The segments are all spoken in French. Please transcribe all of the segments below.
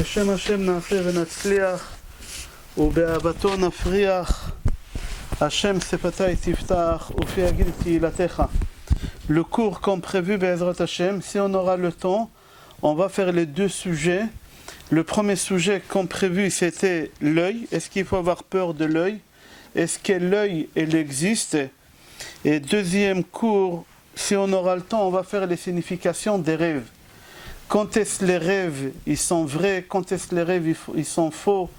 בשם השם נעשה ונצליח, ובאהבתו נפריח. השם שפתי תפתח, ופי יגיד תהילתך. Le cours comme prévu, Be'ezrat Hashem, si on aura le temps, on va faire les deux sujets. Le premier sujet comme prévu, c'était l'œil. Est-ce qu'il faut avoir peur de l'œil? Est-ce que l'œil, il existe? Et deuxième cours, si on aura le temps, on va faire les significations des rêves. Quand est-ce les rêves, ils sont vrais? Quand est-ce les rêves, ils sont faux?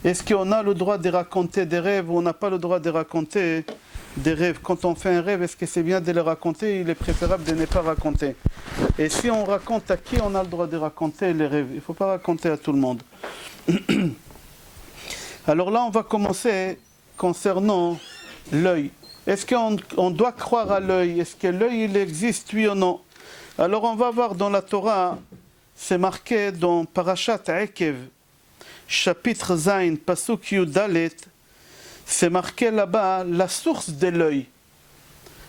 Est-ce qu'on a le droit de raconter des rêves ou on n'a pas le droit de raconter des rêves? Quand on fait un rêve, est-ce que c'est bien de les raconter? Il est préférable de ne pas raconter. Et si on raconte, à qui on a le droit de raconter les rêves? Il ne faut pas raconter à tout le monde. Alors là, on va commencer concernant l'œil. Est-ce qu'on doit croire à l'œil? Est-ce que l'œil, il existe, oui ou non? Alors on va voir dans la Torah, c'est marqué dans Parashat Ekev, chapitre Zain, Pasuk Yudalet, c'est marqué là-bas la source de l'œil.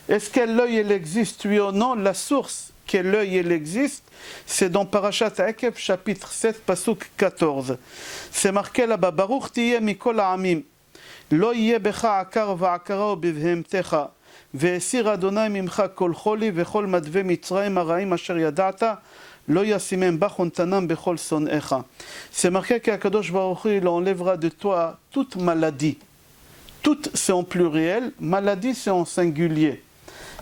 Est-ce que l'œil il existe, oui ou non? La source que l'œil il existe, c'est dans Parashat Ekev, chapitre 7, Pasuk 14. C'est marqué là-bas, Baruch tiye mikol ha'amim, lo yeh becha akar va'akara bivhemtecha. והסיר אדוני ממך כל חולי וכל מדווה מצרים הרעים אשר ידעת לא ישימם בך ונתנם בכל שונאיך. C'est marqué qu'Akadosh Baruch Hu il enlèvera de toi toute maladie. Toute c'est en pluriel, maladie c'est en singulier.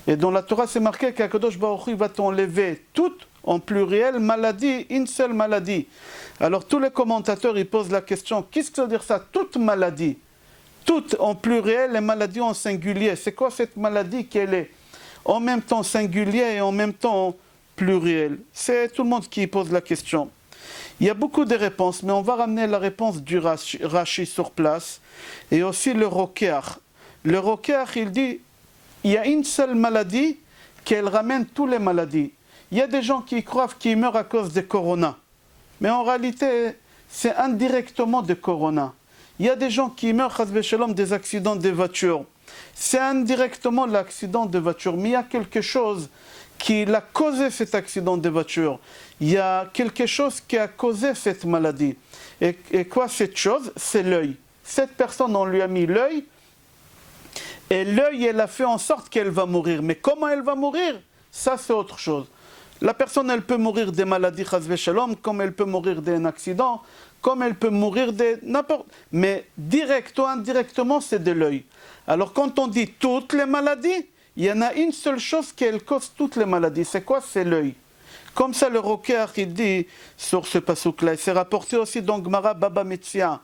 Et dans la Torah c'est marqué qu'Akadosh Baruch Hu va t'enlever toute en pluriel, maladie, une seule maladie. Alors tous les commentateurs ils posent la question, qu'est-ce que ça veut dire ça, toute maladie? Toutes en pluriel, les maladies en singulier. C'est quoi cette maladie qu'elle est en même temps singulier et en même temps pluriel? C'est tout le monde qui pose la question. Il y a beaucoup de réponses, mais on va ramener la réponse du Rashi sur place et aussi le Rokeach. Le Rokeach, il dit, il y a une seule maladie qu'elle ramène toutes les maladies. Il y a des gens qui croient qu'ils meurent à cause de Corona. Mais en réalité, c'est indirectement de Corona. Il y a des gens qui meurent, chas shalom, des accidents de voiture. C'est indirectement l'accident de voiture, mais il y a quelque chose qui a causé cet accident de voiture. Il y a quelque chose qui a causé cette maladie. Et quoi cette chose? C'est l'œil. Cette personne, on lui a mis l'œil, et l'œil, elle a fait en sorte qu'elle va mourir. Mais comment elle va mourir? Ça, c'est autre chose. La personne, elle peut mourir des maladies, chas shalom, comme elle peut mourir d'un accident, comme elle peut mourir de n'importe... Mais direct ou indirectement, c'est de l'œil. Alors quand on dit toutes les maladies, il y en a une seule chose qui cause toutes les maladies. C'est quoi? C'est l'œil. Comme ça, le Rokeach, il dit sur ce pasuk-là. C'est rapporté aussi dans Gemara Baba Metzia,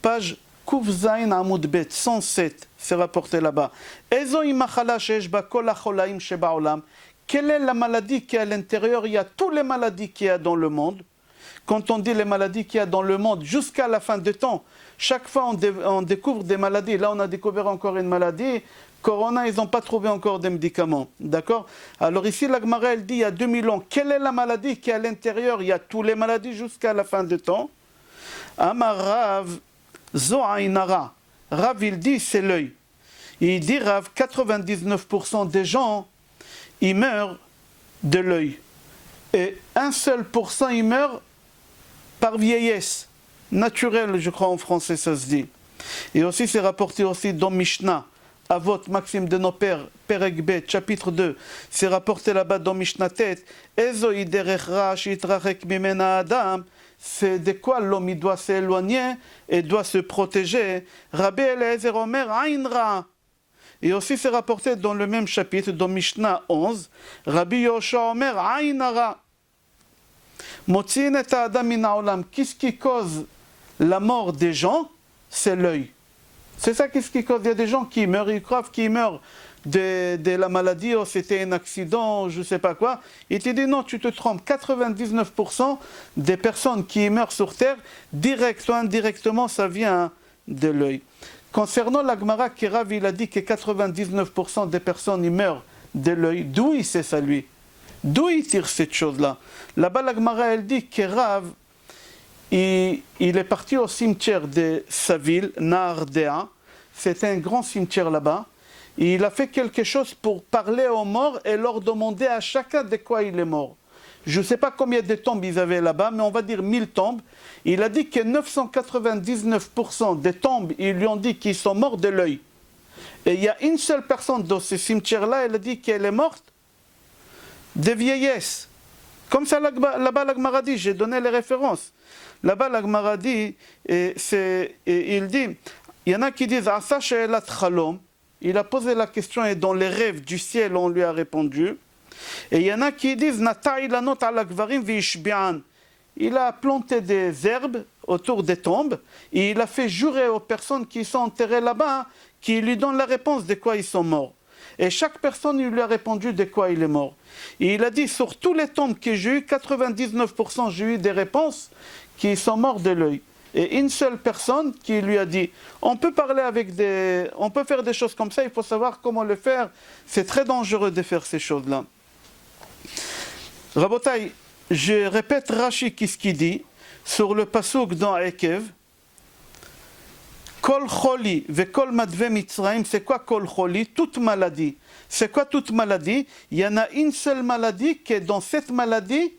page Kuf Zayin Amud Bet, 107. C'est rapporté là-bas. Ezo imachala sheesh ba kol hacholaim sheba'olam. Quelle est la maladie qui est à l'intérieur? Il y a toutes les maladies qu'il y a dans le monde. Quand on dit les maladies qu'il y a dans le monde jusqu'à la fin du temps, chaque fois on découvre des maladies. Là, on a découvert encore une maladie. Corona, ils n'ont pas trouvé encore des médicaments. D'accord? Alors ici, la Gemara, elle dit il y a 2000 ans, quelle est la maladie qui est à l'intérieur? Il y a toutes les maladies jusqu'à la fin du temps. Amar Rav, Zo'ainara. Rav, il dit c'est l'œil. Il dit Rav, 99% des gens, ils meurent de l'œil. Et 1 seul % ils meurent par vieillesse, naturelle, je crois en français ça se dit. Et aussi c'est rapporté aussi dans Mishnah, Avot, Maxime de nos pères, Perek Bet, chapitre 2, c'est rapporté là-bas dans Mishnah Tet, Ezo iderech ra shitrachek mimena adam, c'est de quoi l'homme il doit s'éloigner et doit se protéger. Rabbi Eliezer Omer, Ain ra. Et aussi c'est rapporté dans le même chapitre, dans Mishnah 11, Rabbi Yoshua Omer, Ain ra. Qu'est-ce qui cause la mort des gens? C'est l'œil. C'est ça qu'est-ce qui cause. Il y a des gens qui meurent, ils croient qu'ils meurent de la maladie, ou c'était un accident, je ne sais pas quoi. Il te dit non, tu te trompes. 99% des personnes qui meurent sur terre, direct ou indirectement, ça vient de l'œil. Concernant la Gemara, Rav, il a dit que 99% des personnes ils meurent de l'œil. D'où il sait ça lui? D'où il tire cette chose-là? Là-bas, la Gemara, elle dit que Rav, il est parti au cimetière de sa ville, Nahardea. C'est un grand cimetière là-bas. Et il a fait quelque chose pour parler aux morts et leur demander à chacun de quoi il est mort. Je ne sais pas combien de tombes ils avaient là-bas, mais on va dire 1000 tombes. Il a dit que 999% des tombes, ils lui ont dit qu'ils sont morts de l'œil. Et il y a une seule personne dans ce cimetière-là, elle a dit qu'elle est morte de vieillesse. Comme ça, là-bas, la Gemara dit, j'ai donné les références. Là-bas, la Gemara dit, il dit, il y en a qui disent, Asa she'elat chalom. Il a posé la question et dans les rêves du ciel, on lui a répondu. Et il y en a qui disent, Nata'i lanot ala gvarim v'ishbi'an. Il a planté des herbes autour des tombes et il a fait jurer aux personnes qui sont enterrées là-bas, qui lui donnent la réponse de quoi ils sont morts. Et chaque personne, il lui a répondu de quoi il est mort. Et il a dit, sur tous les tombes que j'ai eu, 99% j'ai eu des réponses qui sont morts de l'œil. Et une seule personne qui lui a dit, on peut parler on peut faire des choses comme ça, il faut savoir comment le faire. C'est très dangereux de faire ces choses-là. Rabotai, je répète Rashi ce qu'il dit sur le pasuk dans Ekev. Kol choli ve kol madve Mitzrayim, c'est quoi kol choli? Toute maladie. C'est quoi toute maladie? Il y en a une seule maladie qui est dans cette maladie,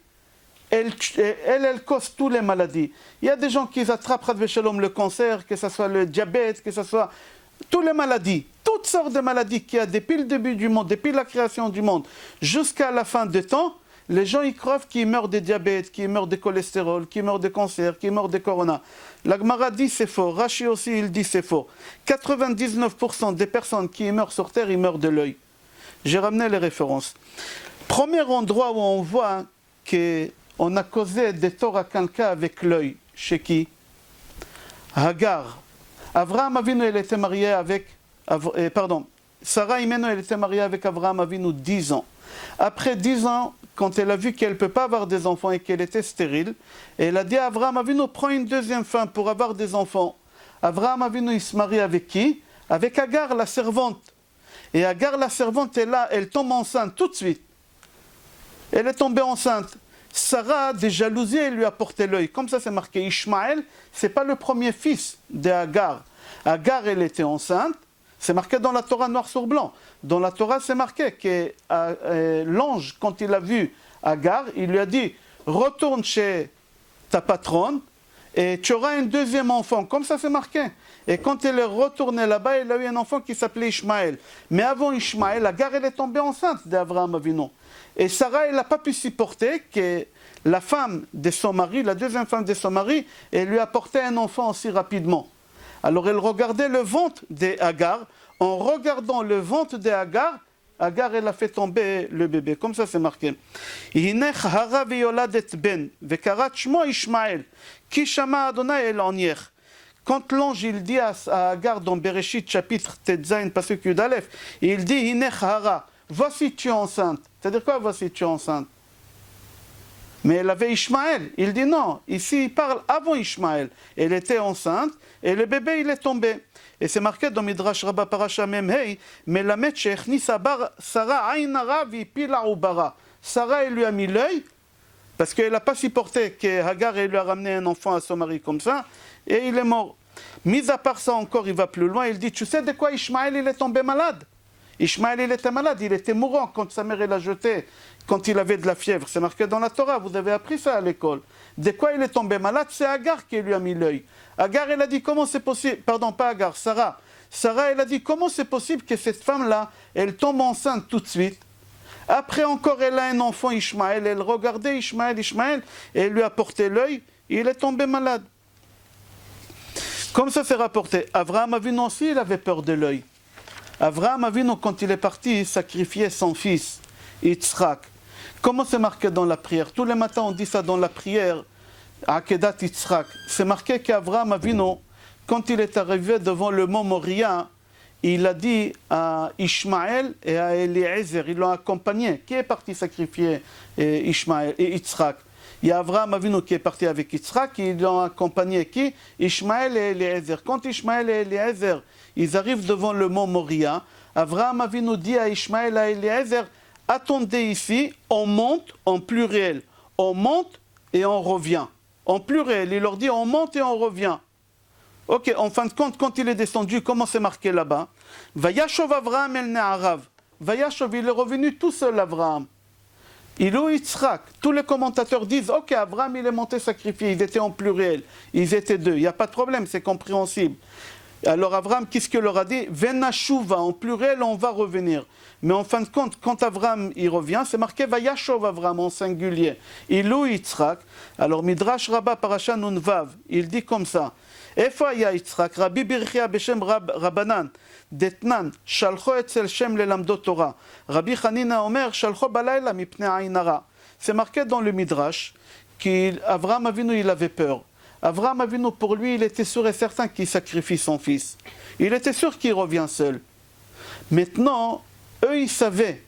elle cause toutes les maladies. Il y a des gens qui attrapent le cancer, que ce soit le diabète, que ce soit toutes les maladies, toutes sortes de maladies qu'il y a depuis le début du monde, depuis la création du monde, jusqu'à la fin des temps. Les gens y croient qu'ils meurent de diabète, qu'ils meurent de cholestérol, qu'ils meurent de cancer, qu'ils meurent de corona. La Gemara dit c'est faux, Rashi aussi il dit c'est faux. 99% des personnes qui meurent sur terre, ils meurent de l'œil. J'ai ramené les références. Premier endroit où on voit qu'on a causé des torts à quelqu'un avec l'œil, chez qui? Hagar. Avraham Avinu, elle était mariée avec... Sarah Imenu, elle était mariée avec Avraham Avinu 10 ans. Après 10 ans, quand elle a vu qu'elle ne peut pas avoir des enfants et qu'elle était stérile, elle a dit à Avraham Avinu, prends une deuxième femme pour avoir des enfants. Avraham Avinu, il se marie avec qui? Avec Hagar, la servante. Et Hagar, la servante, elle tombe enceinte tout de suite. Elle est tombée enceinte. Sarah, des jalousies, elle lui a porté l'œil. Comme ça, c'est marqué Ishmaël, ce n'est pas le premier fils de Hagar. Hagar, elle était enceinte. C'est marqué dans la Torah noir sur blanc. Dans la Torah, c'est marqué que l'ange, quand il a vu Hagar, il lui a dit « Retourne chez ta patronne et tu auras un deuxième enfant. » Comme ça, c'est marqué. Et quand elle est retournée là-bas, elle a eu un enfant qui s'appelait Ishmaël. Mais avant Ishmaël, Hagar, elle est tombée enceinte d'Avraham Avinu. Et Sarah, elle n'a pas pu supporter que la femme de son mari, la deuxième femme de son mari, elle lui a porté un enfant aussi rapidement. Alors elle regardait le ventre de Hagar. En regardant le ventre de Hagar, Hagar, elle a fait tomber le bébé. Comme ça, c'est marqué. Hinech hara veyoladet ben, vekarat shmo Ishmael, ki shama Adonai el onier. Quand l'ange, il dit à Hagar dans Bereshit, chapitre Tetzain, pasuk Yud Aleph, il dit Hinech hara, voici tu es enceinte. C'est-à-dire quoi, voici tu es enceinte? Mais elle avait Ishmaël. Il dit non, ici il parle avant Ishmaël. Elle était enceinte et le bébé il est tombé. Et c'est marqué dans Midrash Rabbah Parasha Memhei, Melamed she'echnis Sarah ayn hara v'ipila ubara. Sarah elle lui a mis l'œil parce qu'elle n'a pas supporté que Hagar elle lui a ramené un enfant à son mari comme ça et il est mort. Mis à part ça encore, il va plus loin. Il dit tu sais de quoi Ishmaël il est tombé malade? Ishmaël il était malade, il était mourant quand sa mère l'a jeté, quand il avait de la fièvre. C'est marqué dans la Torah, vous avez appris ça à l'école. De quoi il est tombé malade? C'est Hagar qui lui a mis l'œil. Hagar, elle a dit comment c'est possible, pardon pas Hagar, Sarah. Sarah, elle a dit comment c'est possible que cette femme-là, elle tombe enceinte tout de suite. Après encore, elle a un enfant Ishmaël, elle regardait Ishmaël, et elle lui a porté l'œil, et il est tombé malade. Comme ça c'est rapporté. Avraham Avinu aussi, il avait peur de l'œil. Avraham Avinu, quand il est parti sacrifier son fils, Yitzhak. Comment c'est marqué dans la prière? Tous les matins on dit ça dans la prière, Akedat Yitzhak. C'est marqué qu'Avraham Avinu, quand il est arrivé devant le mont Moria, il a dit à Ishmaël et à Eliezer, ils l'ont accompagné. Qui est parti sacrifier Ishmaël et Yitzhak? Il y a Avraham Avinu qui est parti avec Yitzhak, ils l'ont accompagné qui? Ishmaël et Eliezer. Quand Ishmaël et Eliezer, ils arrivent devant le mont Moria, Avraham Avinu dit à Ishmaël et à Eliezer, attendez ici, on monte en pluriel. On monte et on revient. En pluriel, il leur dit on monte et on revient. Ok, en fin de compte, quand il est descendu, comment c'est marqué là-bas? Vayashov Avraham el Ne'arav. Vayashov, il est revenu tout seul, Avraham. Ilou Yitzhak. Tous les commentateurs disent, ok, Abraham il est monté sacrifier, ils étaient en pluriel, ils étaient deux, il n'y a pas de problème, c'est compréhensible. Alors Abraham, qu'est-ce qu'il leur a dit? Venashuva, en pluriel, on va revenir. Mais en fin de compte, quand Abraham il revient, c'est marqué Vayashov Abraham en singulier. Ilou Yitzhak. Alors Midrash Rabbah Parasha Nunvav, il dit comme ça. Efo ya Yitzhak, Rabbi Birchia Beshem Rabbanan, Detnan, Shalcho etzel Shem lelamdot Torah. Rabbi Hanina Omer, Shalcho balayla mipnei ayin hara. C'est marqué dans le Midrash qu'Abraham Avinu il avait peur. Abraham Avinu, pour lui, il était sûr et certain qu'il sacrifie son fils. Il était sûr qu'il revient seul. Maintenant, eux, ils savaient.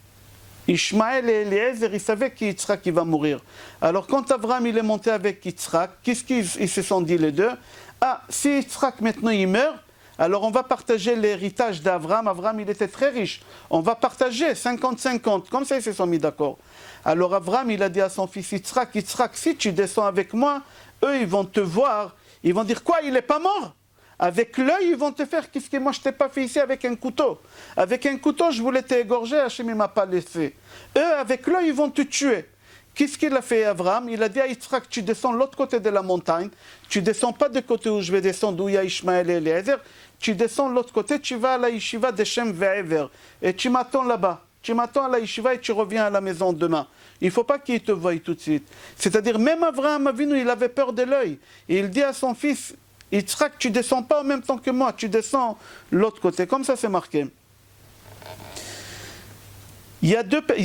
Ishmaël et Eliezer, ils savaient qu'Yitzhak il va mourir. Alors quand Abraham il est monté avec Yitzhak, qu'est-ce qu'ils se sont dit les deux? Ah, si Yitzhak maintenant il meurt, alors on va partager l'héritage d'Abraham. Abraham il était très riche. On va partager 50-50. Comme ça ils se sont mis d'accord. Alors Abraham il a dit à son fils Yitzhak, Yitzhak, si tu descends avec moi, eux ils vont te voir, ils vont dire quoi, il n'est pas mort? Avec l'œil, ils vont te faire qu'est-ce que moi je t'ai pas fait ici avec un couteau. Avec un couteau, je voulais t'égorger, Hachem ne m'a pas laissé. Eux, avec l'œil, ils vont te tuer. Qu'est-ce qu'il a fait Abraham? Il a dit à Yitzhak, tu descends de l'autre côté de la montagne, tu descends pas du côté où je vais descendre, où il y a Ishmaël et Eliezer, tu descends de l'autre côté, tu vas à la yeshiva de Shem Ve'ever, et tu m'attends là-bas. Tu m'attends à la yeshiva et tu reviens à la maison demain. Il ne faut pas qu'il te voie tout de suite. C'est-à-dire, même Abraham Avinu, il avait peur de l'œil. Et il dit à son fils, Yitzhak, tu ne descends pas en même temps que moi, tu descends l'autre côté. Comme ça, c'est marqué. Il y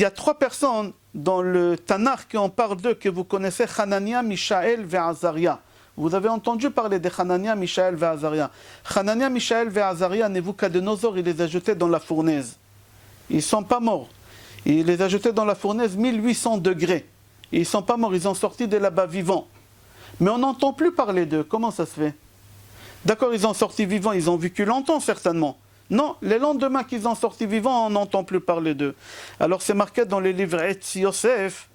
a trois personnes dans le Tanakh qui en parlent d'eux, que vous connaissez, Hanania, Mishaël et Azaria. Vous avez entendu parler de Hanania, Mishaël et Azaria. Hanania, Mishaël et Azaria, Nebuchadnezzar, il les a jetés dans la fournaise. Ils ne sont pas morts. Il les a jetés dans la fournaise 1800 degrés. Ils ne sont pas morts, ils sont sortis de là-bas vivants. Mais on n'entend plus parler d'eux. Comment ça se fait? D'accord, ils ont sorti vivants, ils ont vécu longtemps certainement. Non, les lendemains qu'ils ont sorti vivants, on n'entend plus parler d'eux. Alors c'est marqué dans les livres Etz Yosef,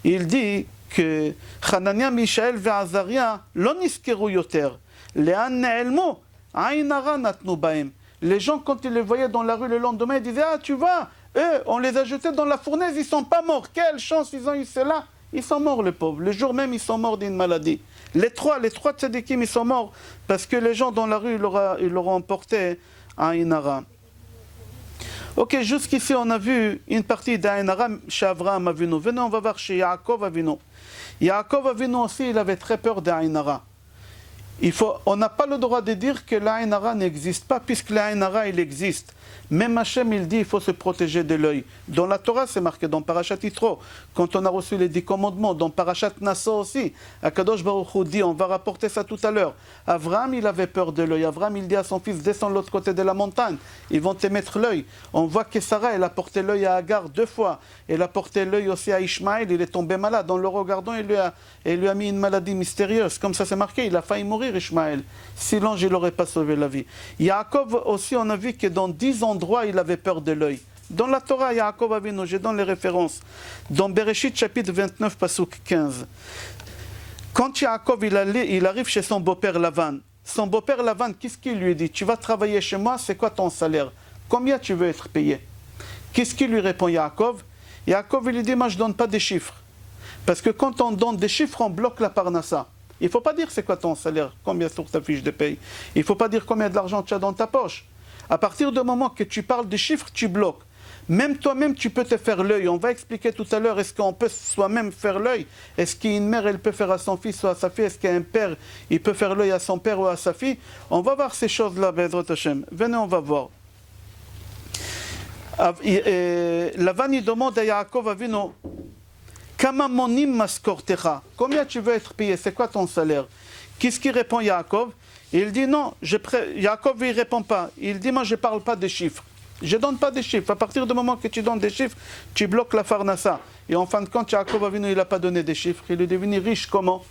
il dit que Hanania, Mishaël et Azaria, lo niskeru yoter, le'an ne'elmo, ayin hara natnu bahem. Les gens, quand ils les voyaient dans la rue le lendemain, ils disaient, ah tu vois, eux, on les a jetés dans la fournaise, ils ne sont pas morts. Quelle chance ils ont eu cela. Ils sont morts, les pauvres. Le jour même, ils sont morts d'une maladie. Les trois tzadikim, ils sont morts parce que les gens dans la rue, ils leur ont emporté un inara. Ok, jusqu'ici, on a vu une partie d'Aïnara chez Abraham Avinu. Venez, on va voir chez Yaakov Avinu. Yaakov Avinu aussi, il avait très peur d'Aïnara. On n'a pas le droit de dire que l'Aïnara n'existe pas, puisque l'Aïnara, il existe. Même Hachem, il dit, il faut se protéger de l'œil. Dans la Torah, c'est marqué, dans Parashat Yitro, quand on a reçu les 10 commandements, dans Parashat Nasso aussi, Akadosh Baruch Hu dit, on va rapporter ça tout à l'heure. Abraham, il avait peur de l'œil. Abraham, il dit à son fils, descends de l'autre côté de la montagne, ils vont te mettre l'œil. On voit que Sarah, elle a porté l'œil à Agar 2 fois. Elle a porté l'œil aussi à Ishmaël, il est tombé malade. En le regardant, il lui a mis une maladie mystérieuse. Comme ça, c'est marqué, il a failli mourir, Ishmaël. Si l'ange, il n'aurait pas sauvé la vie. Yaakov aussi, on a vu que dans 10 endroits, il avait peur de l'œil. Dans la Torah, Yaakov Avinu, j'ai dans les références. Dans Bereshit, chapitre 29, pasuk 15. Quand Yaakov, il arrive chez son beau-père Lavan, son beau-père Lavan, qu'est-ce qu'il lui dit? Tu vas travailler chez moi, c'est quoi ton salaire? Combien tu veux être payé? Qu'est-ce qu'il lui répond Yaakov? Yaakov, il lui dit, moi je ne donne pas des chiffres. Parce que quand on donne des chiffres, on bloque la parnassa. Il ne faut pas dire c'est quoi ton salaire, combien sur ta fiche de paye. Il ne faut pas dire combien de l'argent tu as dans ta poche. À partir du moment que tu parles de chiffres, tu bloques. Même toi-même, tu peux te faire l'œil. On va expliquer tout à l'heure, est-ce qu'on peut soi-même faire l'œil? Est-ce qu'une mère, elle peut faire à son fils ou à sa fille? Est-ce qu'un père, il peut faire l'œil à son père ou à sa fille? On va voir ces choses-là, Bezrat Hashem. Venez, on va voir. Lavan, il demande à Yaakov Avinu, combien tu veux être payé? C'est quoi ton salaire? Qu'est-ce qu'il répond Yaakov? Il dit non, Yaakov il ne répond pas. Il dit moi je ne parle pas des chiffres. Je ne donne pas des chiffres. À partir du moment que tu donnes des chiffres, tu bloques la farnassa. Et en fin de compte, Yaakov Avinu, il n'a pas donné des chiffres. Il est devenu riche comment?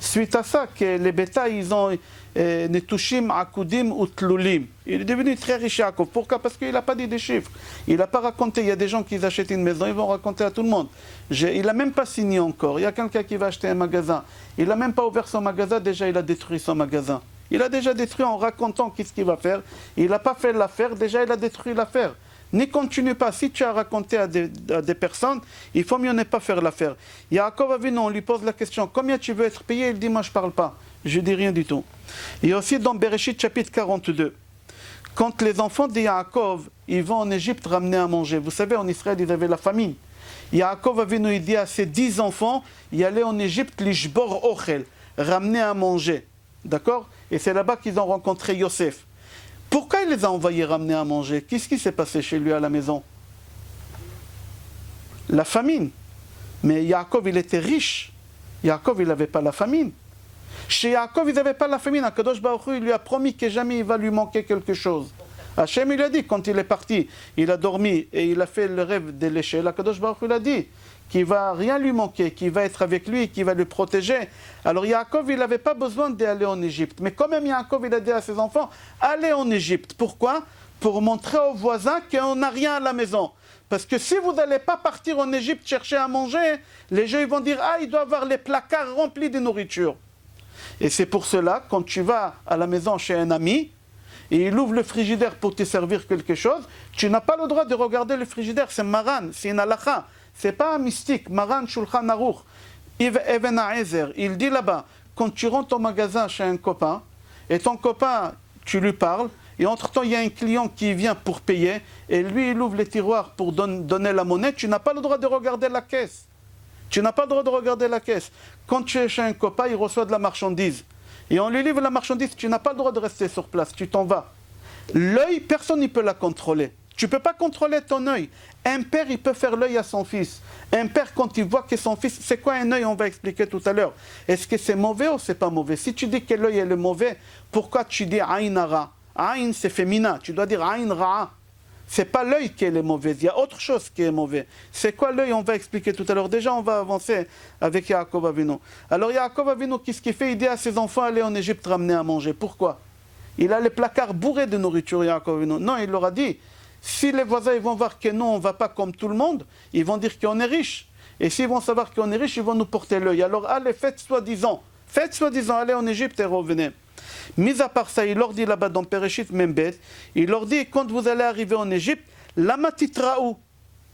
Suite à ça, que les bétails, ils ont netushim, akudim ou tlulim. Il est devenu très riche Yaakov. Pourquoi? Parce qu'il n'a pas dit des chiffres. Il n'a pas raconté. Il y a des gens qui achètent une maison, ils vont raconter à tout le monde. Il n'a même pas signé encore. Il y a quelqu'un qui va acheter un magasin. Il n'a même pas ouvert son magasin, déjà il a détruit son magasin. Il a déjà détruit en racontant qu'est-ce qu'il va faire. Il n'a pas fait l'affaire, déjà il a détruit l'affaire. N'y continue pas. Si tu as raconté à des personnes, il faut mieux ne pas faire l'affaire. Yaakov Avinu, on lui pose la question, combien tu veux être payé? Il dit, moi je ne parle pas. Je ne dis rien du tout. Et aussi dans Bereshit chapitre 42, quand les enfants de Yaakov, ils vont en Égypte ramener à manger. Vous savez, en Israël, ils avaient la famine. Yaakov Avinu, il dit à ses 10 enfants, y aller en Égypte, lishbor ochel, ramener à manger. D'accord? Et c'est là-bas qu'ils ont rencontré Yosef. Pourquoi il les a envoyés ramener à manger? Qu'est-ce qui s'est passé chez lui à la maison? La famine. Mais Yaakov, il était riche. Yaakov, il n'avait pas la famine. Chez Yaakov, ils n'avaient pas la famine. Akadosh Baruch Hu, il lui a promis que jamais il va lui manquer quelque chose. Hachem, il a dit, quand il est parti, il a dormi et il a fait le rêve de l'échelle. Akadosh Baruch Hu, il a dit qu'il ne va rien lui manquer, qu'il va être avec lui, qu'il va le protéger. Alors Yaakov, il n'avait pas besoin d'aller en Égypte. Mais quand même, Yaakov, il a dit à ses enfants, allez en Égypte. Pourquoi? Pour montrer aux voisins qu'on n'a rien à la maison. Parce que si vous n'allez pas partir en Égypte chercher à manger, les gens ils vont dire, ah, il doit avoir les placards remplis de nourriture. Et c'est pour cela, quand tu vas à la maison chez un ami, et il ouvre le frigidaire pour te servir quelque chose, tu n'as pas le droit de regarder le frigidaire, c'est Maran, c'est une halakha, c'est pas un mystique, Maran Shulchan Aruch, Even Ha'ezer, il dit là-bas, quand tu rentres au magasin chez un copain, et ton copain, tu lui parles, et entre-temps il y a un client qui vient pour payer, et lui il ouvre les tiroirs pour donner la monnaie, tu n'as pas le droit de regarder la caisse. Tu n'as pas le droit de regarder la caisse. Quand tu es chez un copain, il reçoit de la marchandise. Et on lui livre la marchandise, tu n'as pas le droit de rester sur place, tu t'en vas. L'œil, personne ne peut la contrôler. Tu ne peux pas contrôler ton œil. Un père, il peut faire l'œil à son fils. Un père, quand il voit que son fils... C'est quoi un œil? On va expliquer tout à l'heure. Est-ce que c'est mauvais ou c'est pas mauvais? Si tu dis que l'œil est le mauvais, pourquoi tu dis aïn ra? Aïn, c'est féminin. Tu dois dire aïn ra'a. C'est pas l'œil qui est le mauvais, il y a autre chose qui est mauvais. C'est quoi l'œil? On va expliquer tout à l'heure. Déjà, on va avancer avec Yaakov Avinu. Alors Yaakov Avinu, qu'est-ce qu'il fait? Il dit à ses enfants, allez en Égypte ramener à manger. Pourquoi? Il a les placards bourrés de nourriture, Yaakov Avinu. Non, il leur a dit, si les voisins ils vont voir que nous, on ne va pas comme tout le monde, ils vont dire qu'on est riche. Et s'ils vont savoir qu'on est riche, ils vont nous porter l'œil. Alors allez, faites soi-disant, allez en Égypte et revenez. Mis à part ça, il leur dit là-bas dans Bereshit Membet, il leur dit, quand vous allez arriver en Égypte, lama titraou.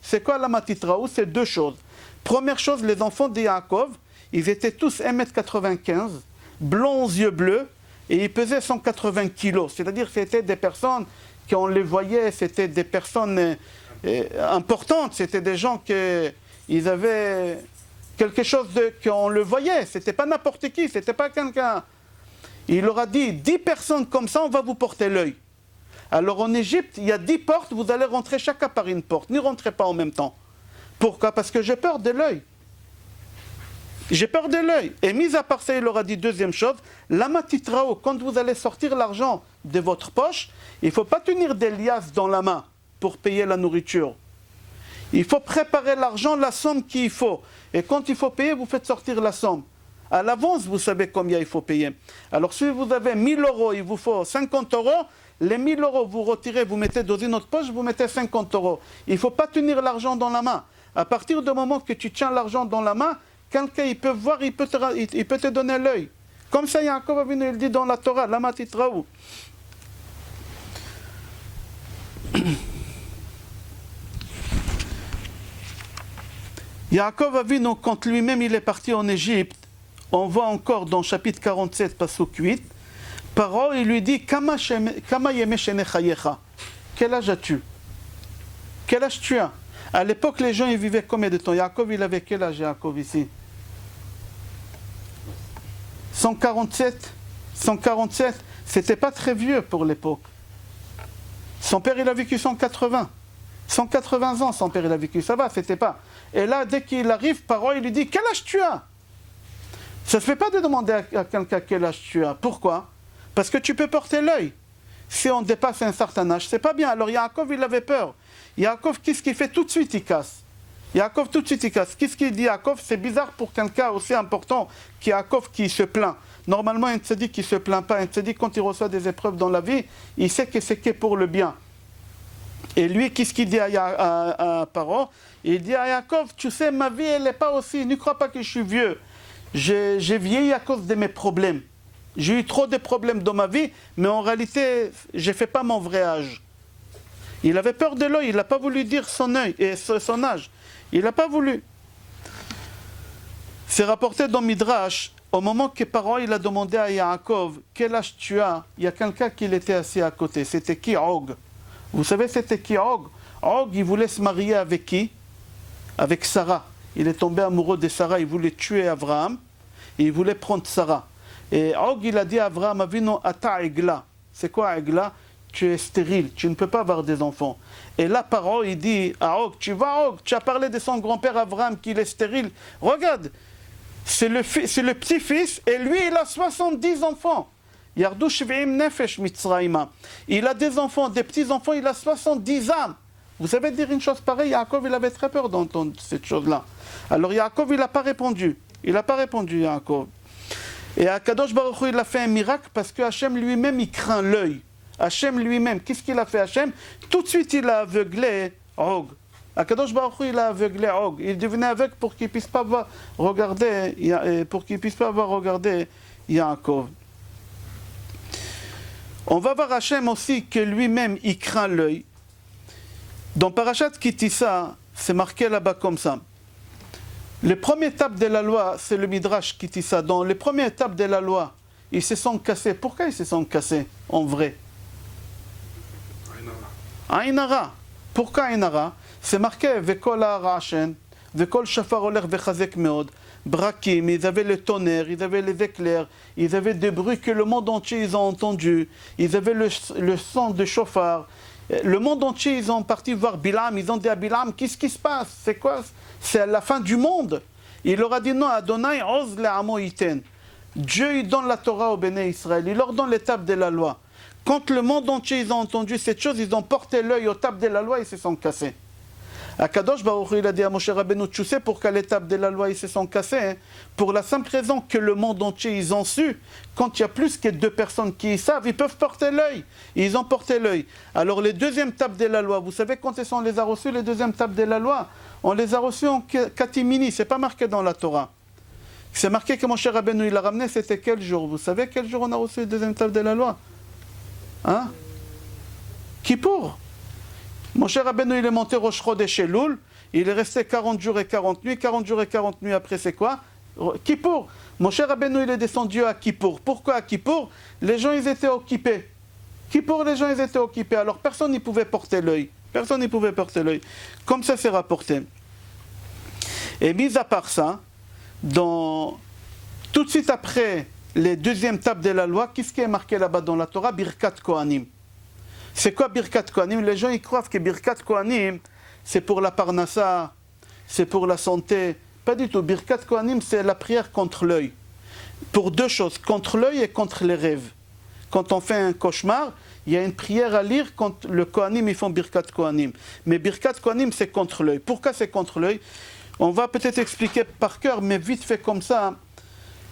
C'est quoi lama titraou? C'est deux choses. Première chose, les enfants de Yaakov, ils étaient tous 1m95, blonds aux yeux bleus, et ils pesaient 180 kilos. C'est-à-dire que c'était des personnes, qu'on les voyait, c'était des personnes importantes, c'était des gens qui avaient quelque chose qu'on le voyait, c'était pas n'importe qui, c'était pas quelqu'un... Il leur a dit, 10 personnes comme ça, on va vous porter l'œil. Alors en Égypte, il y a 10 portes, vous allez rentrer chacun par une porte. N'y rentrez pas en même temps. Pourquoi? Parce que j'ai peur de l'œil. J'ai peur de l'œil. Et mis à part ça, il leur a dit deuxième chose, lama titrao, quand vous allez sortir l'argent de votre poche, il ne faut pas tenir des liasses dans la main pour payer la nourriture. Il faut préparer l'argent, la somme qu'il faut. Et quand il faut payer, vous faites sortir la somme. À l'avance, vous savez combien il faut payer. Alors si vous avez 1000 euros, il vous faut 50 euros, les 1000 euros, vous retirez, vous mettez dans une autre poche, vous mettez 50 euros. Il ne faut pas tenir l'argent dans la main. À partir du moment que tu tiens l'argent dans la main, quelqu'un il peut voir, il peut te donner l'œil. Comme ça, Yaakov Avinu, il dit dans la Torah, lama titraou. Yaakov Avinu, quand lui-même il est parti en Égypte, on voit encore dans chapitre 47, pasuk 8, Paro, il lui dit, Kama yeme shenechayecha. Quel âge as-tu? Quel âge tu as? À l'époque, les gens ils vivaient combien de temps? Yaakov, il avait quel âge, Yaakov, ici? 147. 147, c'était pas très vieux pour l'époque. Son père, il a vécu 180. 180 ans, son père, il a vécu. Ça va, c'était pas. Et là, dès qu'il arrive, Paro, il lui dit, quel âge tu as? Ça ne se fait pas de demander à quelqu'un quel âge tu as. Pourquoi? Parce que tu peux porter l'œil. Si on dépasse un certain âge, c'est pas bien. Alors Yaakov, il avait peur. Yaakov, qu'est-ce qu'il fait? Tout de suite, il casse. Yaakov, tout de suite, il casse. Qu'est-ce qu'il dit, Yaakov? C'est bizarre pour quelqu'un aussi important qu'Yaakov qui se plaint. Normalement, un tzaddik qui ne se plaint pas. Un tzaddik, quand il reçoit des épreuves dans la vie, il sait que c'est que pour le bien. Et lui, qu'est-ce qu'il dit à Paro? Il dit à Yaakov, tu sais, ma vie, elle n'est pas aussi... Ne crois pas que je suis vieux. J'ai vieilli à cause de mes problèmes. J'ai eu trop de problèmes dans ma vie, mais en réalité, je ne fais pas mon vrai âge. Il avait peur de l'œil, il n'a pas voulu dire son œil et son âge. Il n'a pas voulu. C'est rapporté dans Midrash, au moment que Paro il a demandé à Yaakov quel âge tu as, il y a quelqu'un qui était assis à côté. C'était qui? Og. Vous savez c'était qui Og? Og, il voulait se marier avec qui? Avec Sarah. Il est tombé amoureux de Sarah, il voulait tuer Abraham et il voulait prendre Sarah. Et Og, il a dit à Abraham, Avinu ata egla. C'est quoi egla? Tu es stérile, tu ne peux pas avoir des enfants. Et là, Paro, il dit à Og, tu vois Og, tu as parlé de son grand-père Abraham qu'il est stérile. Regarde, c'est le petit-fils et lui, il a 70 enfants. Yardu shiv'im nefesh mitzrayma. Il a des enfants, des petits-enfants, il a 70 âmes. Vous savez dire une chose pareille, Yaakov, il avait très peur d'entendre cette chose-là. Alors Yaakov, il n'a pas répondu. Il n'a pas répondu, Yaakov. Et Akadosh Baruch Hu, il a fait un miracle parce que Hachem lui-même, il craint l'œil. Hachem lui-même, qu'est-ce qu'il a fait Hachem? Tout de suite, il a aveuglé Og. Akadosh Baruch Hu, il a aveuglé Og. Il devenait aveugle pour qu'il ne puisse pas regarder Yaakov. On va voir Hachem aussi que lui-même, il craint l'œil. Dans Parashat Kitissa, c'est marqué là-bas comme ça. Les premières étapes de la loi, c'est le Midrash Kitissa. Dans les premières étapes de la loi, ils se sont cassés. Pourquoi ils se sont cassés en vrai? Ainara. Pourquoi Ainara? C'est marqué Vekol ha'arashen, Vekol shafar oler vechazek meod. Brakim, ils avaient le tonnerre, ils avaient les éclairs, ils avaient des bruits que le monde entier ils ont entendus. Ils avaient le son de chauffard. Le monde entier, ils ont parti voir Bilam, ils ont dit à Bilam, qu'est-ce qui se passe? C'est quoi? C'est la fin du monde. Il leur a dit non, Adonai oz le'amo iten. Dieu, il donne la Torah au Béné Israël, il leur donne l'étape de la loi. Quand le monde entier, ils ont entendu cette chose, ils ont porté l'œil aux tables de la loi et ils se sont cassés. Akadosh Baruch Hu, il a dit à Moshe Rabbeinu, tu sais pourquoi l'étape de la loi, ils se sont cassés, hein? Pour la simple raison que le monde entier, ils ont su, quand il y a plus que 2 personnes qui savent, ils peuvent porter l'œil. Ils ont porté l'œil. Alors les deuxièmes tables de la loi, vous savez quand est-ce qu'on les a reçus, les deuxièmes tables de la loi? On les a reçus en catimini, c'est pas marqué dans la Torah. C'est marqué que Moshe Rabbeinu, il a ramené, c'était quel jour? Vous savez quel jour on a reçu les deuxièmes tables de la loi? Hein? Kippour. Moshe Rabbeinu, il est monté Rosh Chodesh Elul, il est resté 40 jours et 40 nuits. 40 jours et 40 nuits après, c'est quoi? Kippour. Moshe Rabbeinu, il est descendu à Kippour. Pourquoi à Kippour? Les gens, ils étaient occupés. Kippour, les gens, ils étaient occupés. Alors, personne n'y pouvait porter l'œil. Personne n'y pouvait porter l'œil. Comme ça, c'est rapporté. Et mis à part ça, tout de suite après les deuxièmes tables de la loi, qu'est-ce qui est marqué là-bas dans la Torah? Birkat Kohanim. C'est quoi Birkat Kohanim? Les gens ils croient que Birkat Kohanim, c'est pour la parnassa, c'est pour la santé. Pas du tout. Birkat Kohanim, c'est la prière contre l'œil. Pour 2 choses, contre l'œil et contre les rêves. Quand on fait un cauchemar, il y a une prière à lire quand le Kohanim, ils font Birkat Kohanim. Mais Birkat Kohanim, c'est contre l'œil. Pourquoi c'est contre l'œil? On va peut-être expliquer par cœur, mais vite fait comme ça.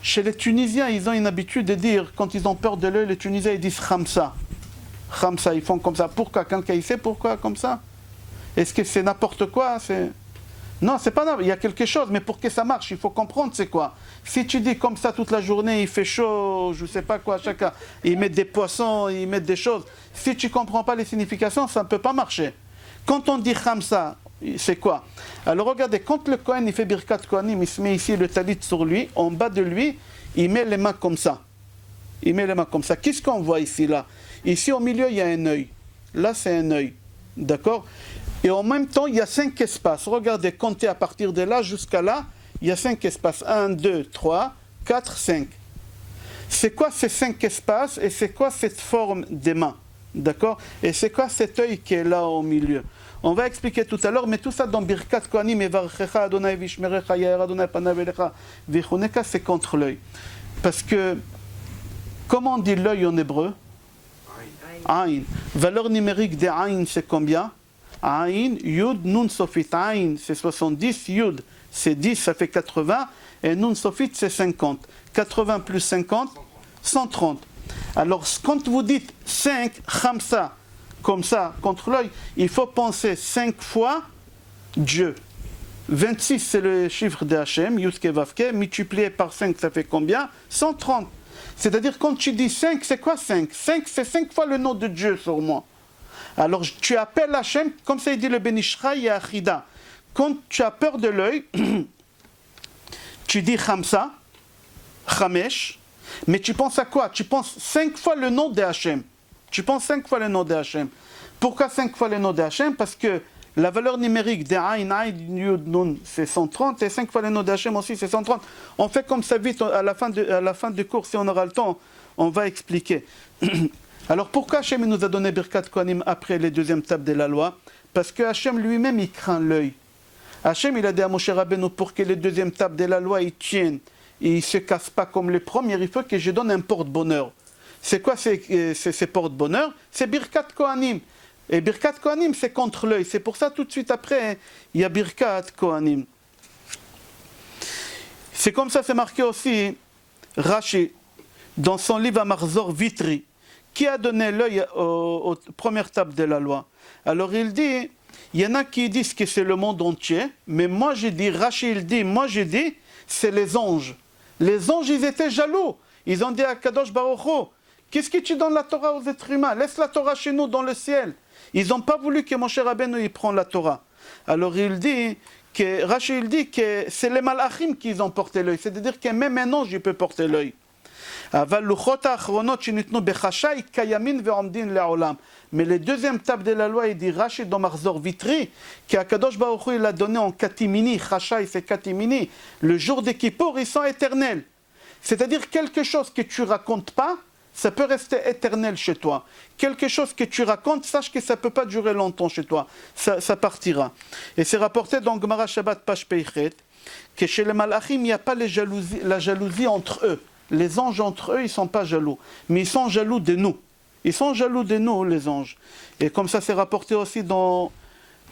Chez les Tunisiens, ils ont une habitude de dire, quand ils ont peur de l'œil, les Tunisiens, ils disent Khamsa. Khamsa, ils font comme ça. Pourquoi? Quelqu'un, il sait pourquoi comme ça? Est-ce que c'est n'importe quoi? Non, c'est pas n'importe. Il y a quelque chose, mais pour que ça marche, il faut comprendre c'est quoi. Si tu dis comme ça toute la journée, il fait chaud, je sais pas quoi, chacun, ils mettent des poissons, ils mettent des choses. Si tu comprends pas les significations, ça ne peut pas marcher. Quand on dit Khamsa, c'est quoi? Alors regardez, quand le Kohen il fait Birkat Kohanim, il se met ici le talit sur lui, en bas de lui, il met les mains comme ça. Il met les mains comme ça. Qu'est-ce qu'on voit ici, là? Ici, au milieu, il y a un œil. Là, c'est un œil. D'accord? Et en même temps, il y a 5 espaces. Regardez, comptez à partir de là jusqu'à là, il y a 5 espaces. 1, 2, 3, 4, 5. C'est quoi ces 5 espaces et c'est quoi cette forme des mains? D'accord? Et c'est quoi cet œil qui est là au milieu? On va expliquer tout à l'heure, mais tout ça dans Birkat Kohanim, Evarchecha Adonai Vishmerecha Yair Adonai Panav Elecha Vichuneka, c'est contre l'œil. Parce que, comment on dit l'œil en hébreu? Aïn. Valeur numérique des Aïn, c'est combien? Aïn, Yud, Nun Sofit. Aïn, c'est 70, Yud, c'est 10, ça fait 80, et Nun Sofit, c'est 50. 80 plus 50, 130. Alors, quand vous dites 5, Khamsa, comme ça, contre l'œil, il faut penser 5 fois Dieu. 26, c'est le chiffre de Hachem, Yuske Vavke, multiplié par 5, ça fait combien? 130. C'est-à-dire, quand tu dis 5, c'est quoi 5? 5, c'est 5 fois le nom de Dieu sur moi. Alors tu appelles Hachem, comme ça il dit le Ben Ishraï et Achida. Quand tu as peur de l'œil, tu dis Khamsa, Khamesh, mais tu penses à quoi? Tu penses 5 fois le nom de Hachem. Tu penses 5 fois le nom de Hachem. Pourquoi 5 fois le nom de Hachem? Parce que la valeur numérique de Aïn, Aïn, Yud, Nun, c'est 130, et 5 fois le nom de Hachem aussi, c'est 130. On fait comme ça vite, à la fin du cours, si on aura le temps, on va expliquer. Alors pourquoi Hachem nous a donné Birkat Kohanim après les deuxièmes tables de la loi? Parce que Hachem lui-même, il craint l'œil. Hachem, il a dit à Moshe Rabbeinu, pour que les deuxièmes tables de la loi, ils tiennent, et ils ne se cassent pas comme les premières, il faut que je donne un porte-bonheur. C'est quoi ces porte-bonheur? C'est Birkat Kohanim. Et Birkat Kohanim, c'est contre l'œil. C'est pour ça, tout de suite après, il y a Birkat Kohanim. C'est comme ça, c'est marqué aussi, Rashi, dans son livre Amarzor Vitri, qui a donné l'œil aux premières tables de la loi. Alors il dit, il y en a qui disent que c'est le monde entier, mais moi je dis, Rashi il dit, moi je dis, c'est les anges. Les anges, ils étaient jaloux. Ils ont dit à Kadosh Baruch Hu, qu'est-ce que tu donnes la Torah aux êtres humains? Laisse la Torah chez nous dans le ciel. Ils n'ont pas voulu que Moshe Rabbeinu il prenne la Torah. Alors il dit que Rashi il dit que c'est les malachim qui ont porté l'œil. C'est-à-dire que même un ange il peut porter l'œil. Mais les deuxièmes tables de la loi, il dit Rashi dans Marzor Vitri, qu'Akadosh Baruch Hu il a donné en catimini, Chashai c'est catimini, le jour des Kippour, ils sont éternels. C'est-à-dire quelque chose que tu racontes pas, ça peut rester éternel chez toi. Quelque chose que tu racontes, sache que ça ne peut pas durer longtemps chez toi. Ça partira. Et c'est rapporté dans Gemara Shabbat Page Peichet que chez les Malachim, il n'y a pas la jalousie entre eux. Les anges entre eux, ils ne sont pas jaloux. Mais ils sont jaloux de nous. Ils sont jaloux de nous, les anges. Et comme ça, c'est rapporté aussi dans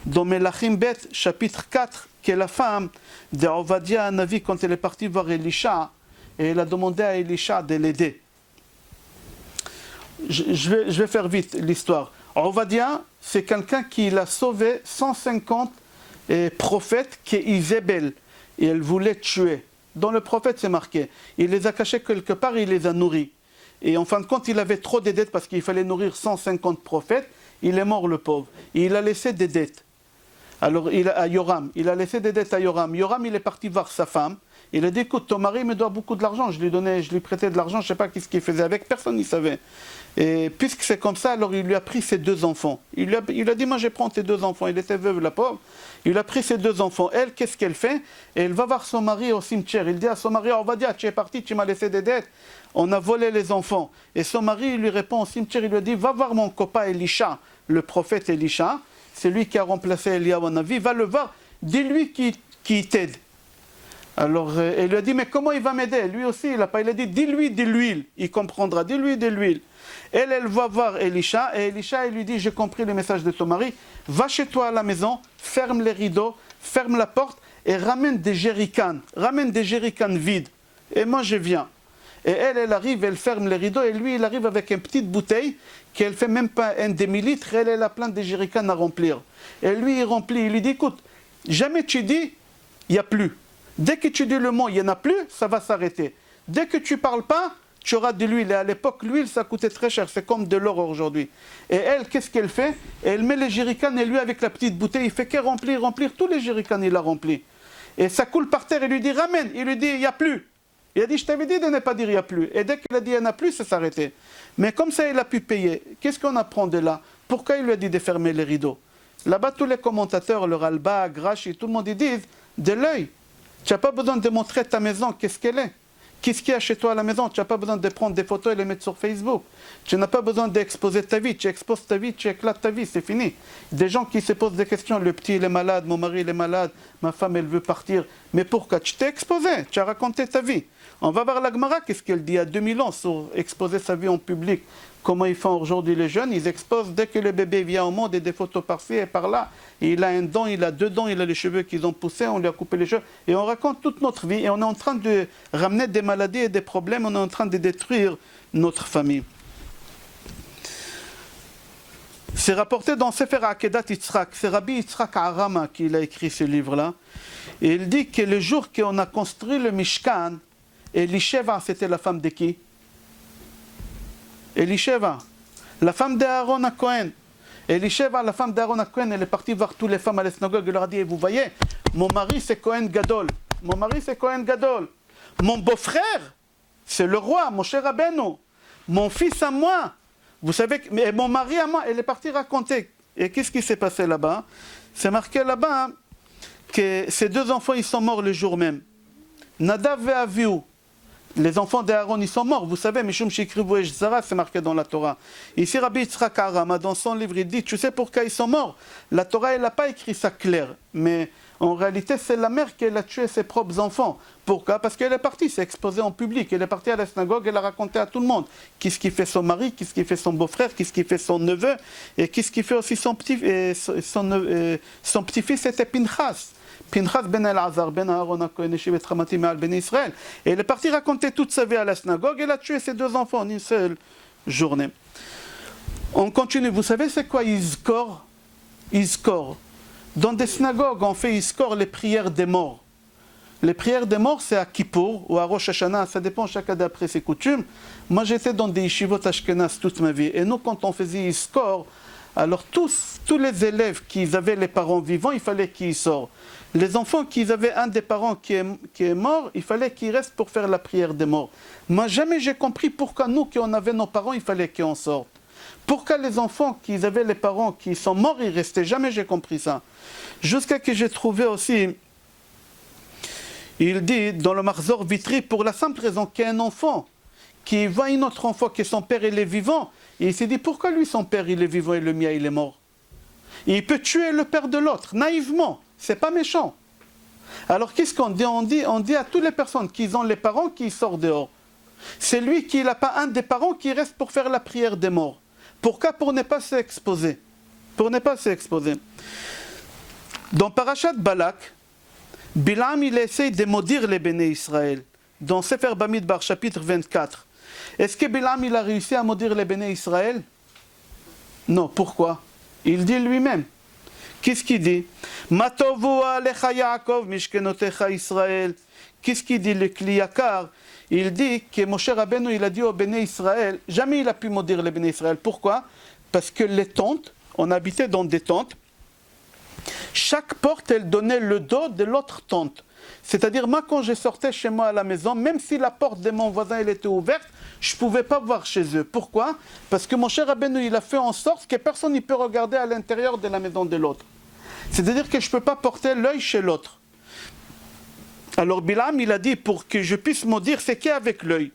Melachim Bet, chapitre 4, que la femme de Ovadia Hanavi, quand elle est partie voir Elisha, et elle a demandé à Elisha de l'aider. Je vais faire vite l'histoire. Ovadia, c'est quelqu'un qui a sauvé 150 prophètes qu'Isabelle, et elle voulait tuer. Dans le prophète, c'est marqué. Il les a cachés quelque part, il les a nourris. Et en fin de compte, il avait trop de dettes parce qu'il fallait nourrir 150 prophètes. Il est mort, le pauvre. Et il a laissé des dettes. Alors, à Yoram, il a laissé des dettes à Yoram. Yoram, il est parti voir sa femme. Il a dit, écoute, ton mari me doit beaucoup de l'argent. Je lui prêtais de l'argent, je ne sais pas qu'est-ce qu'il faisait avec. Personne n'y savait. Et puisque c'est comme ça, alors il lui a pris ses 2 enfants. Il lui a dit, moi je prends tes 2 enfants. Il était veuve, la pauvre. Il a pris ses 2 enfants. Elle, qu'est-ce qu'elle fait? Et elle va voir son mari au cimetière. Il dit à son mari, on va dire, tu es parti, tu m'as laissé des dettes. On a volé les enfants. Et son mari, il lui répond au cimetière, il lui dit, va voir mon copain Elisha, le prophète Elisha. C'est lui qui a remplacé Eliyahu Hanavi. Va le voir, dis-lui qui t'aide. Alors, elle lui a dit, mais comment il va m'aider? Lui aussi, il a dit, dis-lui de l'huile. Il comprendra, dis-lui de l'huile. Elle va voir Elisha, et Elisha, il lui dit, j'ai compris le message de ton mari, va chez toi à la maison, ferme les rideaux, ferme la porte, et ramène des jerrycans vides. Et moi, je viens. Et elle arrive, elle ferme les rideaux, et lui, il arrive avec une petite bouteille, qu'elle fait même pas un demi-litre, elle a plein de jerrycans à remplir. Et lui, il remplit, il lui dit, écoute, jamais tu dis, il n'y a plus. Dès que tu dis le mot, il n'y en a plus, ça va s'arrêter. Dès que tu ne parles pas, tu auras de l'huile. Et à l'époque, l'huile, ça coûtait très cher. C'est comme de l'or aujourd'hui. Et elle, qu'est-ce qu'elle fait? Elle met les jerrycans, et lui, avec la petite bouteille, il fait que remplir. Tous les jerrycans, il a rempli. Et ça coule par terre, il lui dit, ramène. Il lui dit, il n'y a plus. Il a dit, je t'avais dit de ne pas dire, il n'y a plus. Et dès qu'il a dit, il n'y en a plus, ça s'arrêtait. Mais comme ça, il a pu payer. Qu'est-ce qu'on apprend de là? Pourquoi il lui a dit de fermer les rideaux? Là-bas, tous les commentateurs, le Ralbag, Rashi, tout le monde, ils disent, de l'œil. Tu n'as pas besoin de montrer ta maison, qu'est-ce qu'elle est. Qu'est-ce qu'il y a chez toi à la maison? Tu n'as pas besoin de prendre des photos et les mettre sur Facebook. Tu n'as pas besoin d'exposer ta vie. Tu exposes ta vie, tu éclates ta vie, c'est fini. Des gens qui se posent des questions, le petit il est malade, mon mari il est malade, ma femme elle veut partir. Mais pourquoi? Tu t'es exposé, tu as raconté ta vie. On va voir la Gemara, qu'est-ce qu'elle dit il y a 2000 ans sur exposer sa vie en public. Comment ils font aujourd'hui les jeunes? Ils exposent dès que le bébé vient au monde et des photos par-ci et par-là. Et il a un dent, il a 2 dents, il a les cheveux qu'ils ont poussés, on lui a coupé les cheveux. Et on raconte toute notre vie et on est en train de ramener des maladies et des problèmes, on est en train de détruire notre famille. C'est rapporté dans Sefer Akedat Yitzhak, c'est Rabbi Yitzhak Arama qui a écrit ce livre-là. Et il dit que le jour qu'on a construit le Mishkan, Elisheva, c'était la femme de qui? Elisheva, la femme d'Aaron à Cohen. Elisheva, la femme d'Aaron HaKohen, elle est partie voir toutes les femmes à la synagogue, elle leur a dit, vous voyez, mon mari c'est Kohen Gadol. Mon mari c'est Kohen Gadol. Mon beau-frère, c'est le roi, mon cher Rabbeinu. Mon fils à moi, vous savez, mais mon mari à moi, elle est partie raconter. Et qu'est-ce qui s'est passé là-bas? C'est marqué là-bas que ces deux enfants, ils sont morts le jour même. Nadav et Avihu, les enfants d'Aaron, ils sont morts. Vous savez, Mishum Shikrivu et Zara, c'est marqué dans la Torah. Ici, Rabbi Yitzhak Arama, dans son livre, il dit, tu sais pourquoi ils sont morts? La Torah, elle n'a pas écrit ça clair. Mais en réalité, c'est la mère qui a tué ses propres enfants. Pourquoi? Parce qu'elle est partie, s'est exposée en public. Elle est partie à la synagogue, elle a raconté à tout le monde. Qu'est-ce qui fait son mari, qu'est-ce qui fait son beau-frère, qu'est-ce qui fait son neveu, et qu'est-ce qui fait aussi son petit-fils, c'était Pinchas. Pinchas ben Elazar, ben Aaron HaKohen, Yeshivet Ramati Me'al ben Israël. Et elle est partie raconter toute sa vie à la synagogue, elle a tué ses deux enfants en une seule journée. On continue, vous savez c'est quoi Izkor? Izkor. Dans des synagogues, on fait Izkor, les prières des morts. Les prières des morts, c'est à Kippour ou à Rosh Hashanah, ça dépend chacun d'après ses coutumes. Moi, j'étais dans des yeshivot ashkenaz toute ma vie. Et nous, quand on faisait Izkor, alors tous les élèves qui avaient les parents vivants, il fallait qu'ils sortent. Les enfants qui avaient un des parents qui est mort, il fallait qu'ils restent pour faire la prière des morts. Moi, jamais j'ai compris pourquoi nous, qui on avait nos parents, il fallait qu'on sorte. Pourquoi les enfants qui avaient les parents qui sont morts, ils restaient? Jamais j'ai compris ça. Jusqu'à que j'ai trouvé aussi, il dit dans le Marzor Vitri, pour la simple raison qu'un enfant qui voit un autre enfant que son père il est vivant, et il s'est dit pourquoi lui son père il est vivant et le mien il est mort? Il peut tuer le père de l'autre, naïvement, c'est pas méchant. Alors qu'est-ce qu'on dit? On dit à toutes les personnes qui ont les parents qui sortent dehors. C'est lui qui n'a pas un des parents qui reste pour faire la prière des morts. Pourquoi? Pour ne pas s'exposer. Pour ne pas s'exposer. Dans Parashat Balak, Bilam il essaye de maudire les béné Israël. Dans Sefer Bamidbar, chapitre 24. Est-ce que Bilam il a réussi à maudire les béné Israël? Non, pourquoi? Il dit lui-même. Qu'est-ce qu'il dit? Matovu alecha Yaakov mishkenotecha Israël. Qu'est-ce qu'il dit le Kliyakar? Il dit que Moshe Rabbeinu il a dit au béné Israël, jamais il a pu maudire les béné Israël. Pourquoi? Parce que les tentes, on habitait dans des tentes, chaque porte elle donnait le dos de l'autre tente. C'est-à-dire moi quand je sortais chez moi à la maison, même si la porte de mon voisin elle était ouverte, je ne pouvais pas voir chez eux. Pourquoi? Parce que Moshe Rabbeinu il a fait en sorte que personne ne peut regarder à l'intérieur de la maison de l'autre. C'est-à-dire que je ne peux pas porter l'œil chez l'autre. Alors Bilam il a dit pour que je puisse maudire c'est qu'avec l'œil.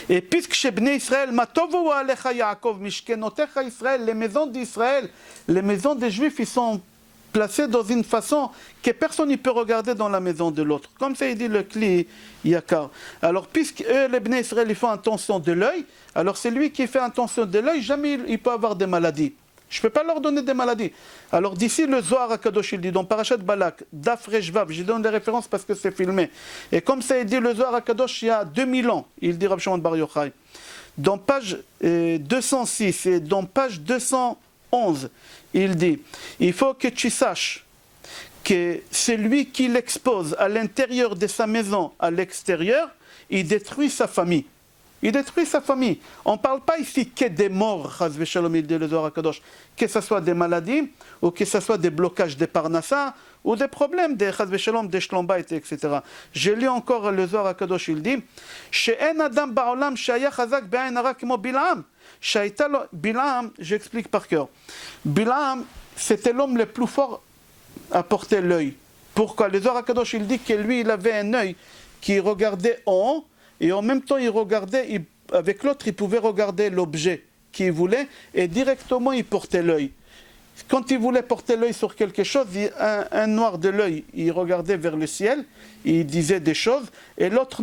Et puisque chez Bnei Israël, Matovu alecha Yaakov mishkenotecha Israël, les maisons d'Israël, les maisons des Juifs, ils sont placés dans une façon que personne ne peut regarder dans la maison de l'autre. Comme ça il dit le Kli Yakar. Alors puisque eux, les Bnei Israël, ils font attention de l'œil, alors c'est lui qui fait attention de l'œil, jamais il peut avoir des maladies. Je ne peux pas leur donner des maladies. Alors d'ici le Zohar HaKadosh, il dit dans Parashat Balak, Daf Resh Vav, je donne des références parce que c'est filmé. Et comme ça il dit le Zohar HaKadosh il y a 2000 ans, il dit Rav Shimon Bar Yochai. Dans page 206 et dans page 211, il dit, il faut que tu saches que celui qui l'expose à l'intérieur de sa maison, à l'extérieur, il détruit sa famille. Il détruit sa famille. On ne parle pas ici que des morts, Chaz v'Shalom, il dit le Zohar HaKadosh, que ce soit des maladies, ou que ce soit des blocages de Parnassa, ou des problèmes de Chaz v'Shalom, des Shlom Bayit, etc. Je lis encore le Zohar HaKadosh, il dit, She'en adam ba'olam she'aya chazak be'ain hara kemo Bilam. Bilam, j'explique par cœur. Bilam, c'était l'homme le plus fort à porter l'œil. Pourquoi? Le Zohar HaKadosh, il dit que lui, il avait un œil qui regardait en haut, et en même temps, il regardait, avec l'autre, il pouvait regarder l'objet qu'il voulait, et directement, il portait l'œil. Quand il voulait porter l'œil sur quelque chose, un noir de l'œil, il regardait vers le ciel, il disait des choses, et l'autre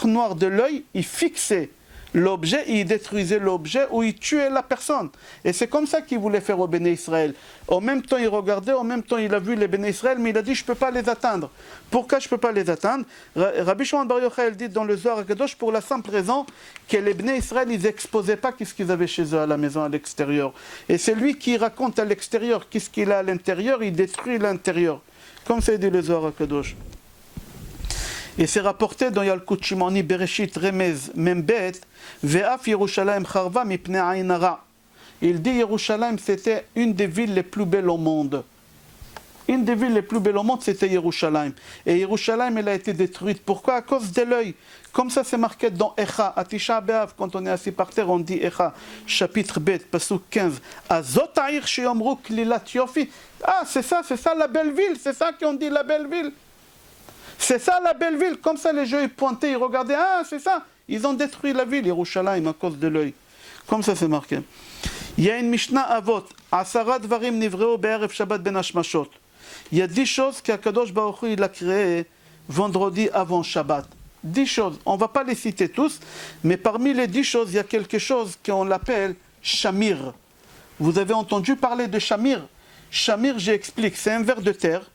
noir de l'œil, il fixait l'objet, il détruisait l'objet ou il tuait la personne. Et c'est comme ça qu'il voulait faire au Béné Israël. En même temps, il regardait, en même temps, il a vu les Béné Israël, mais il a dit, je ne peux pas les atteindre. Pourquoi je ne peux pas les atteindre? Rabbi Shimon Bar Yochai dit dans le Zohar HaKadosh, pour la simple raison que les Béné Israël, ils n'exposaient pas ce qu'ils avaient chez eux à la maison, à l'extérieur. Et c'est lui qui raconte à l'extérieur qu'est-ce qu'il a à l'intérieur, il détruit l'intérieur. Comme ça dit le Zohar HaKadosh. Et c'est rapporté dans Yalkut Shimoni Bereshit Remez Membet Ve'af Yerushalayim Charva Mipnei Ain Hara. Il dit Yerushalayim, c'était une des villes les plus belles au monde. Une des villes les plus belles au monde, c'était Yerushalayim. Et Yerushalayim, elle a été détruite. Pourquoi? À cause de l'œil. Comme ça, c'est marqué dans Echa, à Tisha B'Av, quand on est assis par terre, on dit Echa, chapitre Bet, pasuk 15. Azot ha'ir sheyomru klilat yofi. Ah, c'est ça la belle ville, c'est ça qu'on dit la belle ville. C'est ça la belle ville. Comme ça, les gens ils pointaient, ils regardaient, ah, c'est ça. Ils ont détruit la ville, Yerushalayim, à cause de l'œil. Comme ça, c'est marqué. Il y a une Mishnah Avot, Asara dvarim nivreo be'erev Shabbat ben hashmashot. Il y a 10 choses qu'Akadosh Baruch Hu il a créées vendredi avant Shabbat. 10 choses. On ne va pas les citer tous, mais parmi les 10 choses, il y a quelque chose qu'on l'appelle Shamir. Vous avez entendu parler de Shamir? Shamir, j'explique, c'est un ver de terre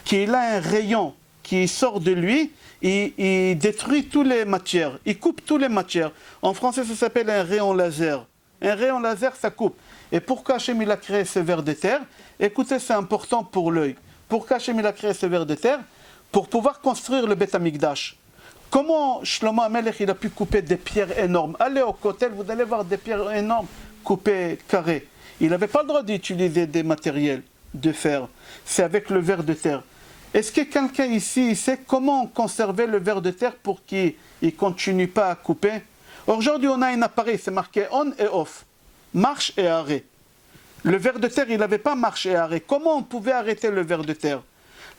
qui a un rayon qui sort de lui et il détruit toutes les matières. Il coupe toutes les matières. En français, ça s'appelle un rayon laser. Un rayon laser, ça coupe. Et pourquoi Hachem il a créé ce ver de terre? Écoutez, c'est important pour l'œil. Pourquoi Hachem il a créé ce ver de terre? Pour pouvoir construire le Beth Amikdash. Comment Shlomo HaMelech il a pu couper des pierres énormes? Allez au Kotel, vous allez voir des pierres énormes coupées carrées. Il n'avait pas le droit d'utiliser des matériels de fer. C'est avec le ver de terre. Est-ce que quelqu'un ici sait comment conserver le ver de terre pour qu'il ne continue pas à couper? Aujourd'hui, on a un appareil, c'est marqué on et off. Marche et arrêt. Le ver de terre, il n'avait pas marche et arrêt. Comment on pouvait arrêter le ver de terre?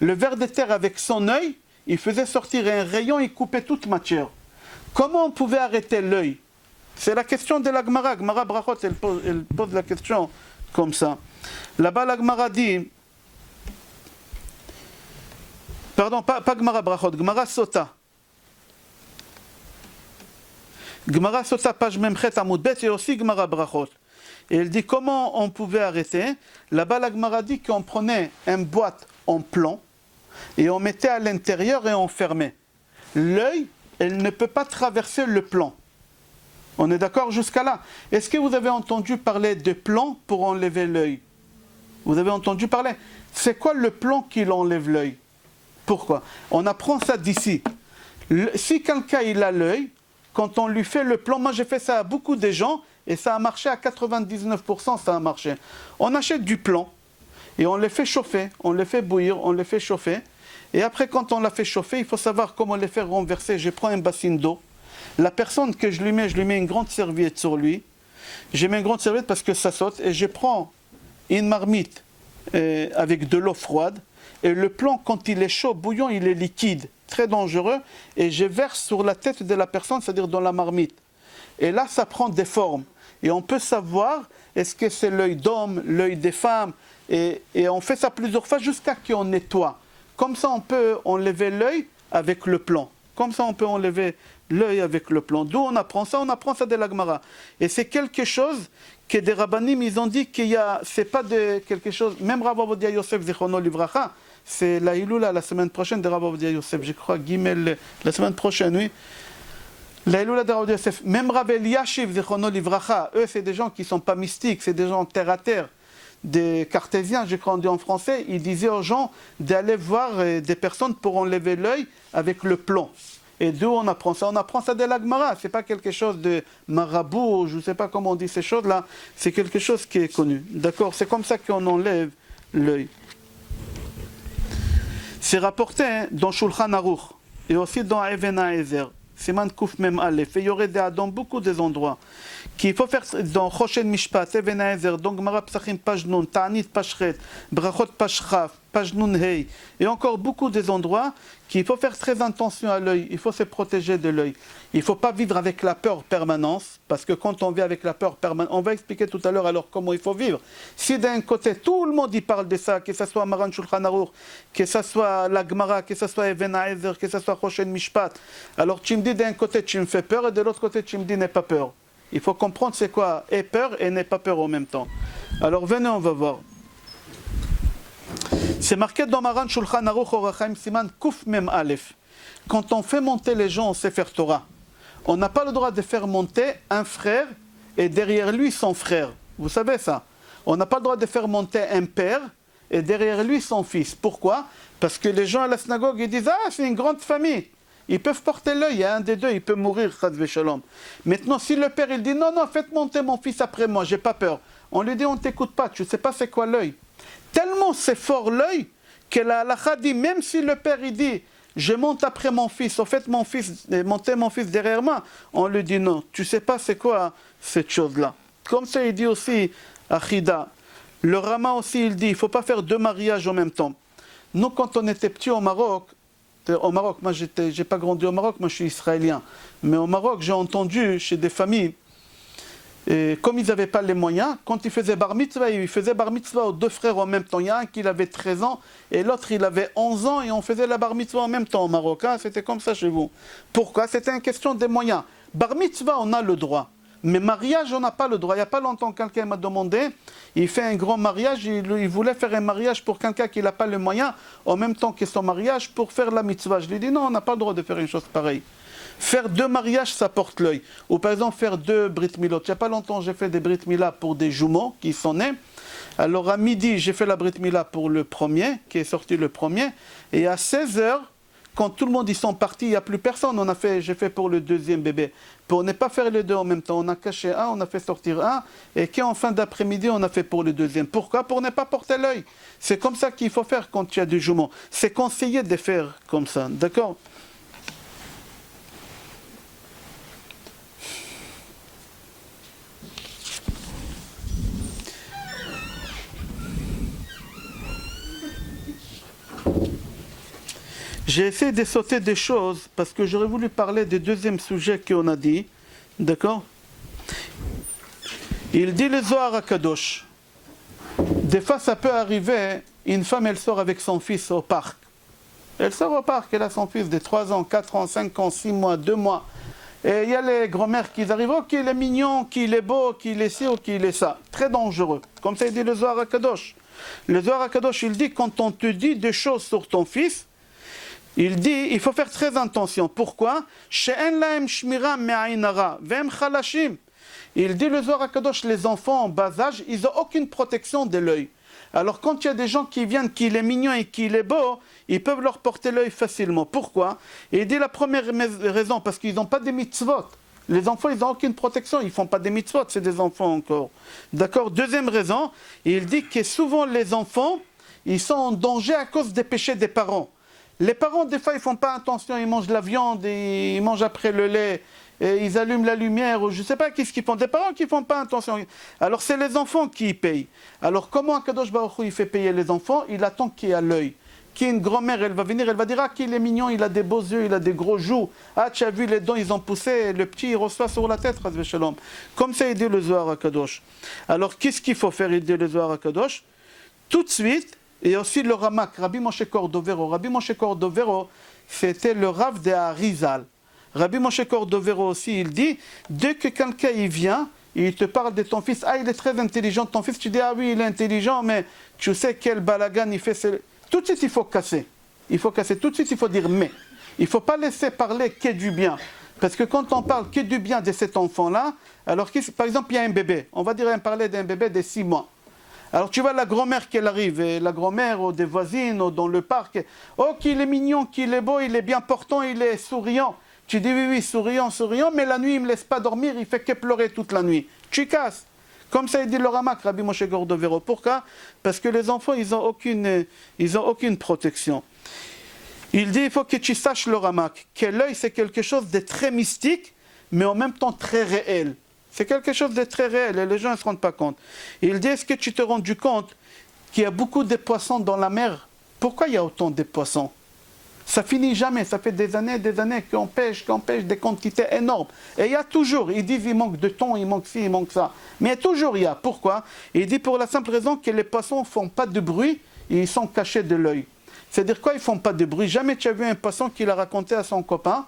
Le ver de terre, avec son œil, il faisait sortir un rayon, il coupait toute matière. Comment on pouvait arrêter l'œil? C'est la question de la Gemara. Gemara Brachot, elle pose la question comme ça. Là-bas, la Gemara dit... Pardon, pas Gemara Brachot, Gemara Sota. Gemara Sota, page Memchet Amud Bet, et aussi Gemara Brachot. Et elle dit comment on pouvait arrêter. Là-bas, la Gemara dit qu'on prenait une boîte en plomb et on mettait à l'intérieur et on fermait. L'œil, elle ne peut pas traverser le plomb. On est d'accord jusqu'à là? Est-ce que vous avez entendu parler de plomb pour enlever l'œil? Vous avez entendu parler? C'est quoi le plomb qui enlève l'œil? Pourquoi? On apprend ça d'ici. Si quelqu'un il a l'œil, quand on lui fait le plomb, moi j'ai fait ça à beaucoup de gens, et ça a marché à 99%, ça a marché. On achète du plomb, et on les fait chauffer, on les fait bouillir, on les fait chauffer, et après quand on l'a fait chauffer, il faut savoir comment les faire renverser. Je prends un bassin d'eau, la personne que je lui mets une grande serviette sur lui, je mets une grande serviette parce que ça saute, et je prends une marmite avec de l'eau froide, et le plomb, quand il est chaud, bouillant, il est liquide, très dangereux, et je verse sur la tête de la personne, c'est-à-dire dans la marmite. Et là, ça prend des formes. Et on peut savoir, est-ce que c'est l'œil d'homme, l'œil des femmes, et on fait ça plusieurs fois jusqu'à qu'on nettoie. Comme ça, on peut enlever l'œil avec le plomb. Comme ça, on peut enlever l'œil avec le plomb. D'où on apprend ça de la Gemara. Et c'est quelque chose que des rabbanim, ils ont dit qu'il y a, c'est pas de quelque chose, même Rav Ovadia Yosef Zichrono Livracha, c'est la Iloula la semaine prochaine de Rav Ovadia Yosef, je crois, Gimel, la semaine prochaine, oui. La Iloula de Rav Ovadia Yosef, même Rav Eliashiv Zichrono Livracha, eux c'est des gens qui ne sont pas mystiques, c'est des gens terre à terre, des cartésiens, je crois on dit en français, ils disaient aux gens d'aller voir des personnes pour enlever l'œil avec le plomb. Et d'où on apprend ça? On apprend ça de la Gemara. Ce n'est pas quelque chose de marabout, je ne sais pas comment on dit ces choses-là. C'est quelque chose qui est connu. D'accord? C'est comme ça qu'on enlève l'œil. C'est rapporté dans Shulchan Aruch et aussi dans Even HaEzer. Siman Kuf Mem Aleph. Et il y aurait dans beaucoup des endroits qu'il faut faire dans Choshen Mishpat, Even HaEzer, dans Gemara Psachim Page Nun, Ta'anit Pashchet, Brachot Pashchaf, Page Nun Hei, et encore beaucoup des endroits qu'il faut faire très attention à l'œil, il faut se protéger de l'œil. Il ne faut pas vivre avec la peur permanente, parce que quand on vit avec la peur permanente, on va expliquer tout à l'heure alors comment il faut vivre. Si d'un côté tout le monde y parle de ça, que ce soit Maran Shulchan Aruch, que ce soit la Gemara, que ce soit Even HaEzer, que ce soit Choshen Mishpat, alors tu me dis d'un côté tu me fais peur et de l'autre côté tu me dis n'aie pas peur. Il faut comprendre c'est quoi aie peur et n'aie pas peur en même temps. Alors venez, on va voir. C'est marqué dans Maran Shulchan Aruch Orach Chaim Siman Kuf Mem Aleph. Quand on fait monter les gens au Sefer Torah, on n'a pas le droit de faire monter un frère et derrière lui son frère. Vous savez ça? On n'a pas le droit de faire monter un père et derrière lui son fils. Pourquoi? Parce que les gens à la synagogue ils disent ah c'est une grande famille. Ils peuvent porter l'œil, il y a un des deux, il peut mourir, chas v'shalom. Maintenant, si le père, il dit, non, non, faites monter mon fils après moi, j'ai pas peur. On lui dit, on ne t'écoute pas, tu ne sais pas c'est quoi l'œil. Tellement c'est fort l'œil, que la halakha dit, même si le père, il dit, je monte après mon fils, au fait, montez mon fils derrière moi, on lui dit, non, tu ne sais pas c'est quoi cette chose-là. Comme ça, il dit aussi, Achida, le Rama aussi, il dit, il ne faut pas faire deux mariages en même temps. Nous, quand on était petits au Maroc, moi, j'ai pas grandi au Maroc, moi, je suis israélien. Mais au Maroc, j'ai entendu chez des familles, et comme ils n'avaient pas les moyens, quand ils faisaient bar mitzvah, ils faisaient bar mitzvah aux deux frères en même temps. Il y a un qui avait 13 ans et l'autre il avait 11 ans et on faisait la bar mitzvah en même temps au Maroc. Hein, c'était comme ça chez vous. Pourquoi? C'était une question des moyens. Bar mitzvah, on a le droit. Mais mariage, on n'a pas le droit. Il n'y a pas longtemps, quelqu'un m'a demandé, il fait un grand mariage, il voulait faire un mariage pour quelqu'un qui n'a pas le moyen, en même temps que son mariage, pour faire la mitzvah. Je lui ai dit non, on n'a pas le droit de faire une chose pareille. Faire deux mariages, ça porte l'œil. Ou par exemple, faire deux brit milot. Il n'y a pas longtemps, j'ai fait des brit milah pour des jumeaux qui sont nés. Alors à midi, j'ai fait la brit milah pour le premier, qui est sorti le premier. Et à 16h, quand tout le monde y sont partis, il n'y a plus personne. J'ai fait pour le deuxième bébé. Pour ne pas faire les deux en même temps, on a caché un, on a fait sortir un. Et qu'en fin d'après-midi, on a fait pour le deuxième. Pourquoi? Pour ne pas porter l'œil. C'est comme ça qu'il faut faire quand il y a des jumeaux. C'est conseillé de faire comme ça. D'accord? J'ai essayé de sauter des choses parce que j'aurais voulu parler du deuxième sujet qu'on a dit. D'accord? Il dit le Zohar HaKadosh. Des fois, ça peut arriver, une femme, elle sort avec son fils au parc. Elle sort au parc, elle a son fils de 3 ans, 4 ans, 5 ans, 6 mois, 2 mois. Et il y a les grands-mères qui arrivent, oh, qu'il est mignon, qu'il est beau, qu'il est ci ou qu'il est ça. Très dangereux. Comme ça, il dit le Zohar HaKadosh. Le Zohar HaKadosh, il dit, quand on te dit des choses sur ton fils, il dit, il faut faire très attention. Pourquoi? Il dit, le Zohar HaKadosh, les enfants en bas âge, ils n'ont aucune protection de l'œil. Alors quand il y a des gens qui viennent, qu'il est mignon et qu'il est beau, ils peuvent leur porter l'œil facilement. Pourquoi? Il dit la première raison, parce qu'ils n'ont pas des mitzvot. Les enfants, ils n'ont aucune protection, ils ne font pas des mitzvot, c'est des enfants encore. D'accord? Deuxième raison, il dit que souvent les enfants, ils sont en danger à cause des péchés des parents. Les parents, des fois, ils ne font pas attention, ils mangent la viande, ils mangent après le lait, et ils allument la lumière, ou je ne sais pas qu'est-ce qu'ils font. Des parents qui ne font pas attention. Alors, c'est les enfants qui y payent. Alors, comment Akadosh Baruch Hu, il fait payer les enfants? Il attend qu'il y ait à l'œil. Qu'il y ait une grand-mère, elle va venir, elle va dire, ah, qu'il est mignon, il a des beaux yeux, il a des gros joues. Ah, tu as vu, les dents, ils ont poussé, le petit, il reçoit sur la tête, Chas v'Shalom. Comme ça, il dit le Zohar HaKadosh. Alors, qu'est-ce qu'il faut faire? Il dit le Zohar HaKadosh. Tout de suite, et aussi le Ramak, Rabbi Moshe Cordovero. Rabbi Moshe Cordovero, c'était le Rav de Harizal. Rabbi Moshe Cordovero aussi, il dit, dès que quelqu'un il vient, il te parle de ton fils, ah il est très intelligent, ton fils, tu dis, ah oui il est intelligent, mais tu sais quel balagan il fait. Tout de suite il faut casser. Il faut casser, tout de suite il faut dire mais. Il ne faut pas laisser parler que du bien. Parce que quand on parle que du bien de cet enfant-là, alors par exemple il y a un bébé, on va dire on parlait d'un bébé de 6 mois. Alors tu vois la grand-mère qui arrive, et la grand-mère ou des voisines ou dans le parc, oh qu'il est mignon, qu'il est beau, il est bien portant, il est souriant. Tu dis oui, oui, souriant, souriant, mais la nuit il ne me laisse pas dormir, il fait que pleurer toute la nuit. Tu casses. Comme ça il dit le Ramak, Rabbi Moshe Cordovero. Pourquoi? Parce que les enfants, ils n'ont aucune protection. Il dit, il faut que tu saches le Ramak, que l'œil c'est quelque chose de très mystique, mais en même temps très réel. C'est quelque chose de très réel et les gens ne se rendent pas compte. Il dit, est-ce que tu te rends compte qu'il y a beaucoup de poissons dans la mer? Pourquoi il y a autant de poissons? Ça finit jamais, ça fait des années qu'on pêche des quantités énormes. Et il y a toujours, ils disent il manque de thon, il manque ci, il manque ça. Mais toujours il y a. Pourquoi? Il dit pour la simple raison que les poissons ne font pas de bruit, et ils sont cachés de l'œil. C'est-à-dire quoi, ils ne font pas de bruit? Jamais tu as vu un poisson qui l'a raconté à son copain.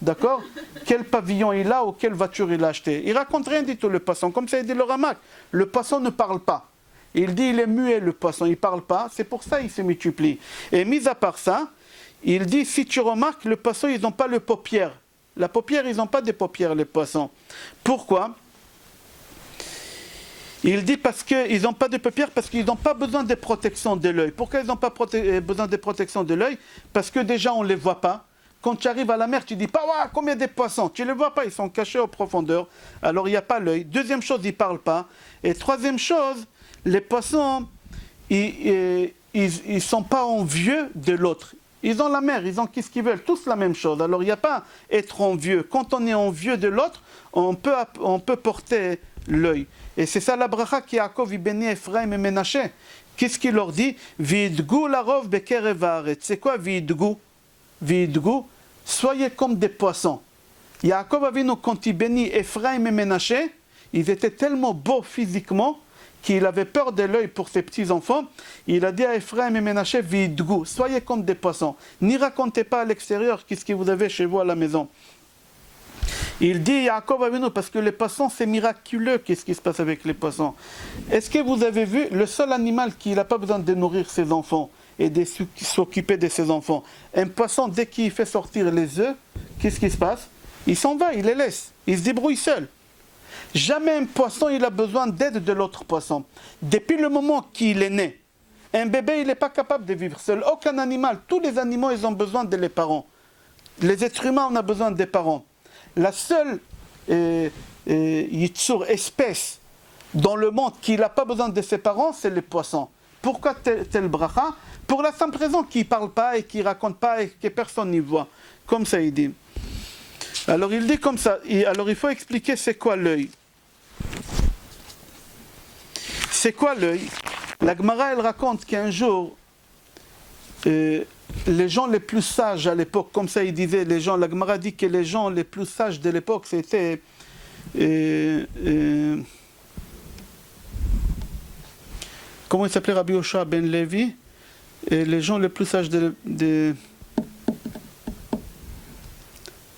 D'accord? Quel pavillon il a ou quelle voiture il a acheté. Il raconte rien du tout le poisson. Comme ça il dit le Ramak. Le poisson ne parle pas. Il dit il est muet le poisson, il ne parle pas. C'est pour ça qu'il se multiplie. Et mis à part ça, il dit si tu remarques, le poisson ils n'ont pas le paupière. La paupière, ils n'ont pas de paupières les poissons. Pourquoi? Il dit parce qu'ils n'ont pas de paupières, parce qu'ils n'ont pas besoin de protection de l'œil. Pourquoi ils n'ont pas besoin de protection de l'œil? Parce que déjà on ne les voit pas. Quand tu arrives à la mer, tu dis pas, waouh, combien de poissons. Tu ne les vois pas, ils sont cachés aux profondeurs. Alors il n'y a pas l'œil. Deuxième chose, ils ne parlent pas. Et troisième chose, les poissons, ils ne sont pas envieux de l'autre. Ils ont la mer, ils ont qu'est-ce qu'ils veulent, tous la même chose. Alors il n'y a pas être envieux. Quand on est envieux de l'autre, on peut porter l'œil. Et c'est ça la bracha qui Yaakov il bénit Ephraim et Ménaché. Qu'est-ce qu'il leur dit? Vidgou larov bekerev haaretz. C'est quoi vidgou? Vidgou, soyez comme des poissons. Yaakov Avinu, quand il bénit Ephraim et Ménaché, ils étaient tellement beaux physiquement qu'il avait peur de l'œil pour ses petits-enfants. Il a dit à Ephraim et Ménaché, vidgou, soyez comme des poissons. N'y racontez pas à l'extérieur qu'est-ce que vous avez chez vous à la maison. Il dit Yaakov Avinu, parce que les poissons, c'est miraculeux, qu'est-ce qui se passe avec les poissons. Est-ce que vous avez vu le seul animal qui n'a pas besoin de nourrir ses enfants et de s'occuper de ses enfants? Un poisson, dès qu'il fait sortir les œufs, qu'est-ce qui se passe? Il s'en va, il les laisse, il se débrouille seul. Jamais un poisson, il a besoin d'aide de l'autre poisson. Depuis le moment qu'il est né, un bébé, il n'est pas capable de vivre seul. Aucun animal, tous les animaux, ils ont besoin de les parents. Les êtres humains, on a besoin des parents. La seule espèce dans le monde qui n'a pas besoin de ses parents, c'est les poissons. Pourquoi tel bracha? Pour la simple raison qu'ils ne parlent pas et qu'ils ne racontent pas et que personne n'y voit. Comme ça, il dit. Alors, il dit comme ça. Alors, il faut expliquer c'est quoi l'œil. C'est quoi l'œil? La Gemara, elle raconte qu'un jour, les gens les plus sages à l'époque, comme ça il disait, la Gemara dit que les gens les plus sages de l'époque, c'était comment il s'appelait, Rabbi Yoshua ben Levi, et les gens les plus sages de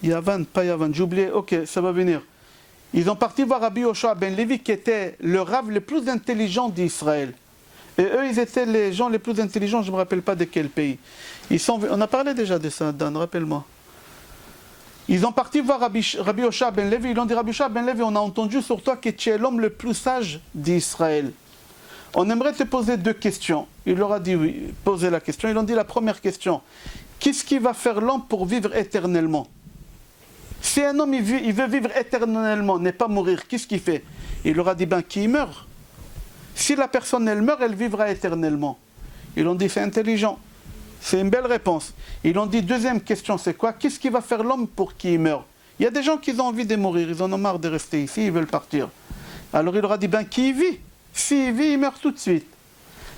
Yavan, pas Yavan, j'ai oublié, ok, ça va venir. Ils ont parti voir Rabbi Yoshua ben Levi, qui était le rav le plus intelligent d'Israël. Et eux, ils étaient les gens les plus intelligents, je ne me rappelle pas de quel pays. On a parlé déjà de ça, Dan, rappelle-moi. Ils ont parti voir Rabbi Yoshua ben Levi, ils ont dit, Rabbi Yoshua ben Levi, on a entendu sur toi que tu es l'homme le plus sage d'Israël. On aimerait te poser deux questions. Il leur a dit oui, posez la question. Ils ont dit la première question, qu'est-ce qui va faire l'homme pour vivre éternellement? Si un homme il veut vivre éternellement, n'est pas mourir, qu'est-ce qu'il fait? Il leur a dit, ben qui meurt. Si la personne elle meurt, elle vivra éternellement. Ils ont dit c'est intelligent. C'est une belle réponse. Ils ont dit deuxième question, c'est quoi? Qu'est-ce qui va faire l'homme pour qu'il meure? Il y a des gens qui ont envie de mourir, ils en ont marre de rester ici, ils veulent partir. Alors il leur a dit, ben qui vit? S'il vit, il meurt tout de suite.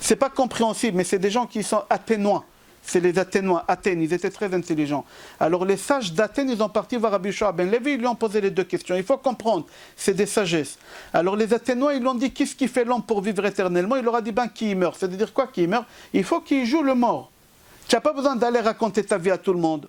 C'est pas compréhensible, mais c'est des gens qui sont athénois. C'est les Athénois, Athènes, ils étaient très intelligents. Alors les sages d'Athènes, ils ont parti voir Rabbi Yoshua ben Levi, ils lui ont posé les deux questions. Il faut comprendre, c'est des sagesses. Alors les Athénois, ils lui ont dit, qu'est-ce qui fait l'homme pour vivre éternellement? Il leur a dit, ben qui meurt. C'est-à-dire quoi qui meurt? Il faut qu'il joue le mort. Tu n'as pas besoin d'aller raconter ta vie à tout le monde.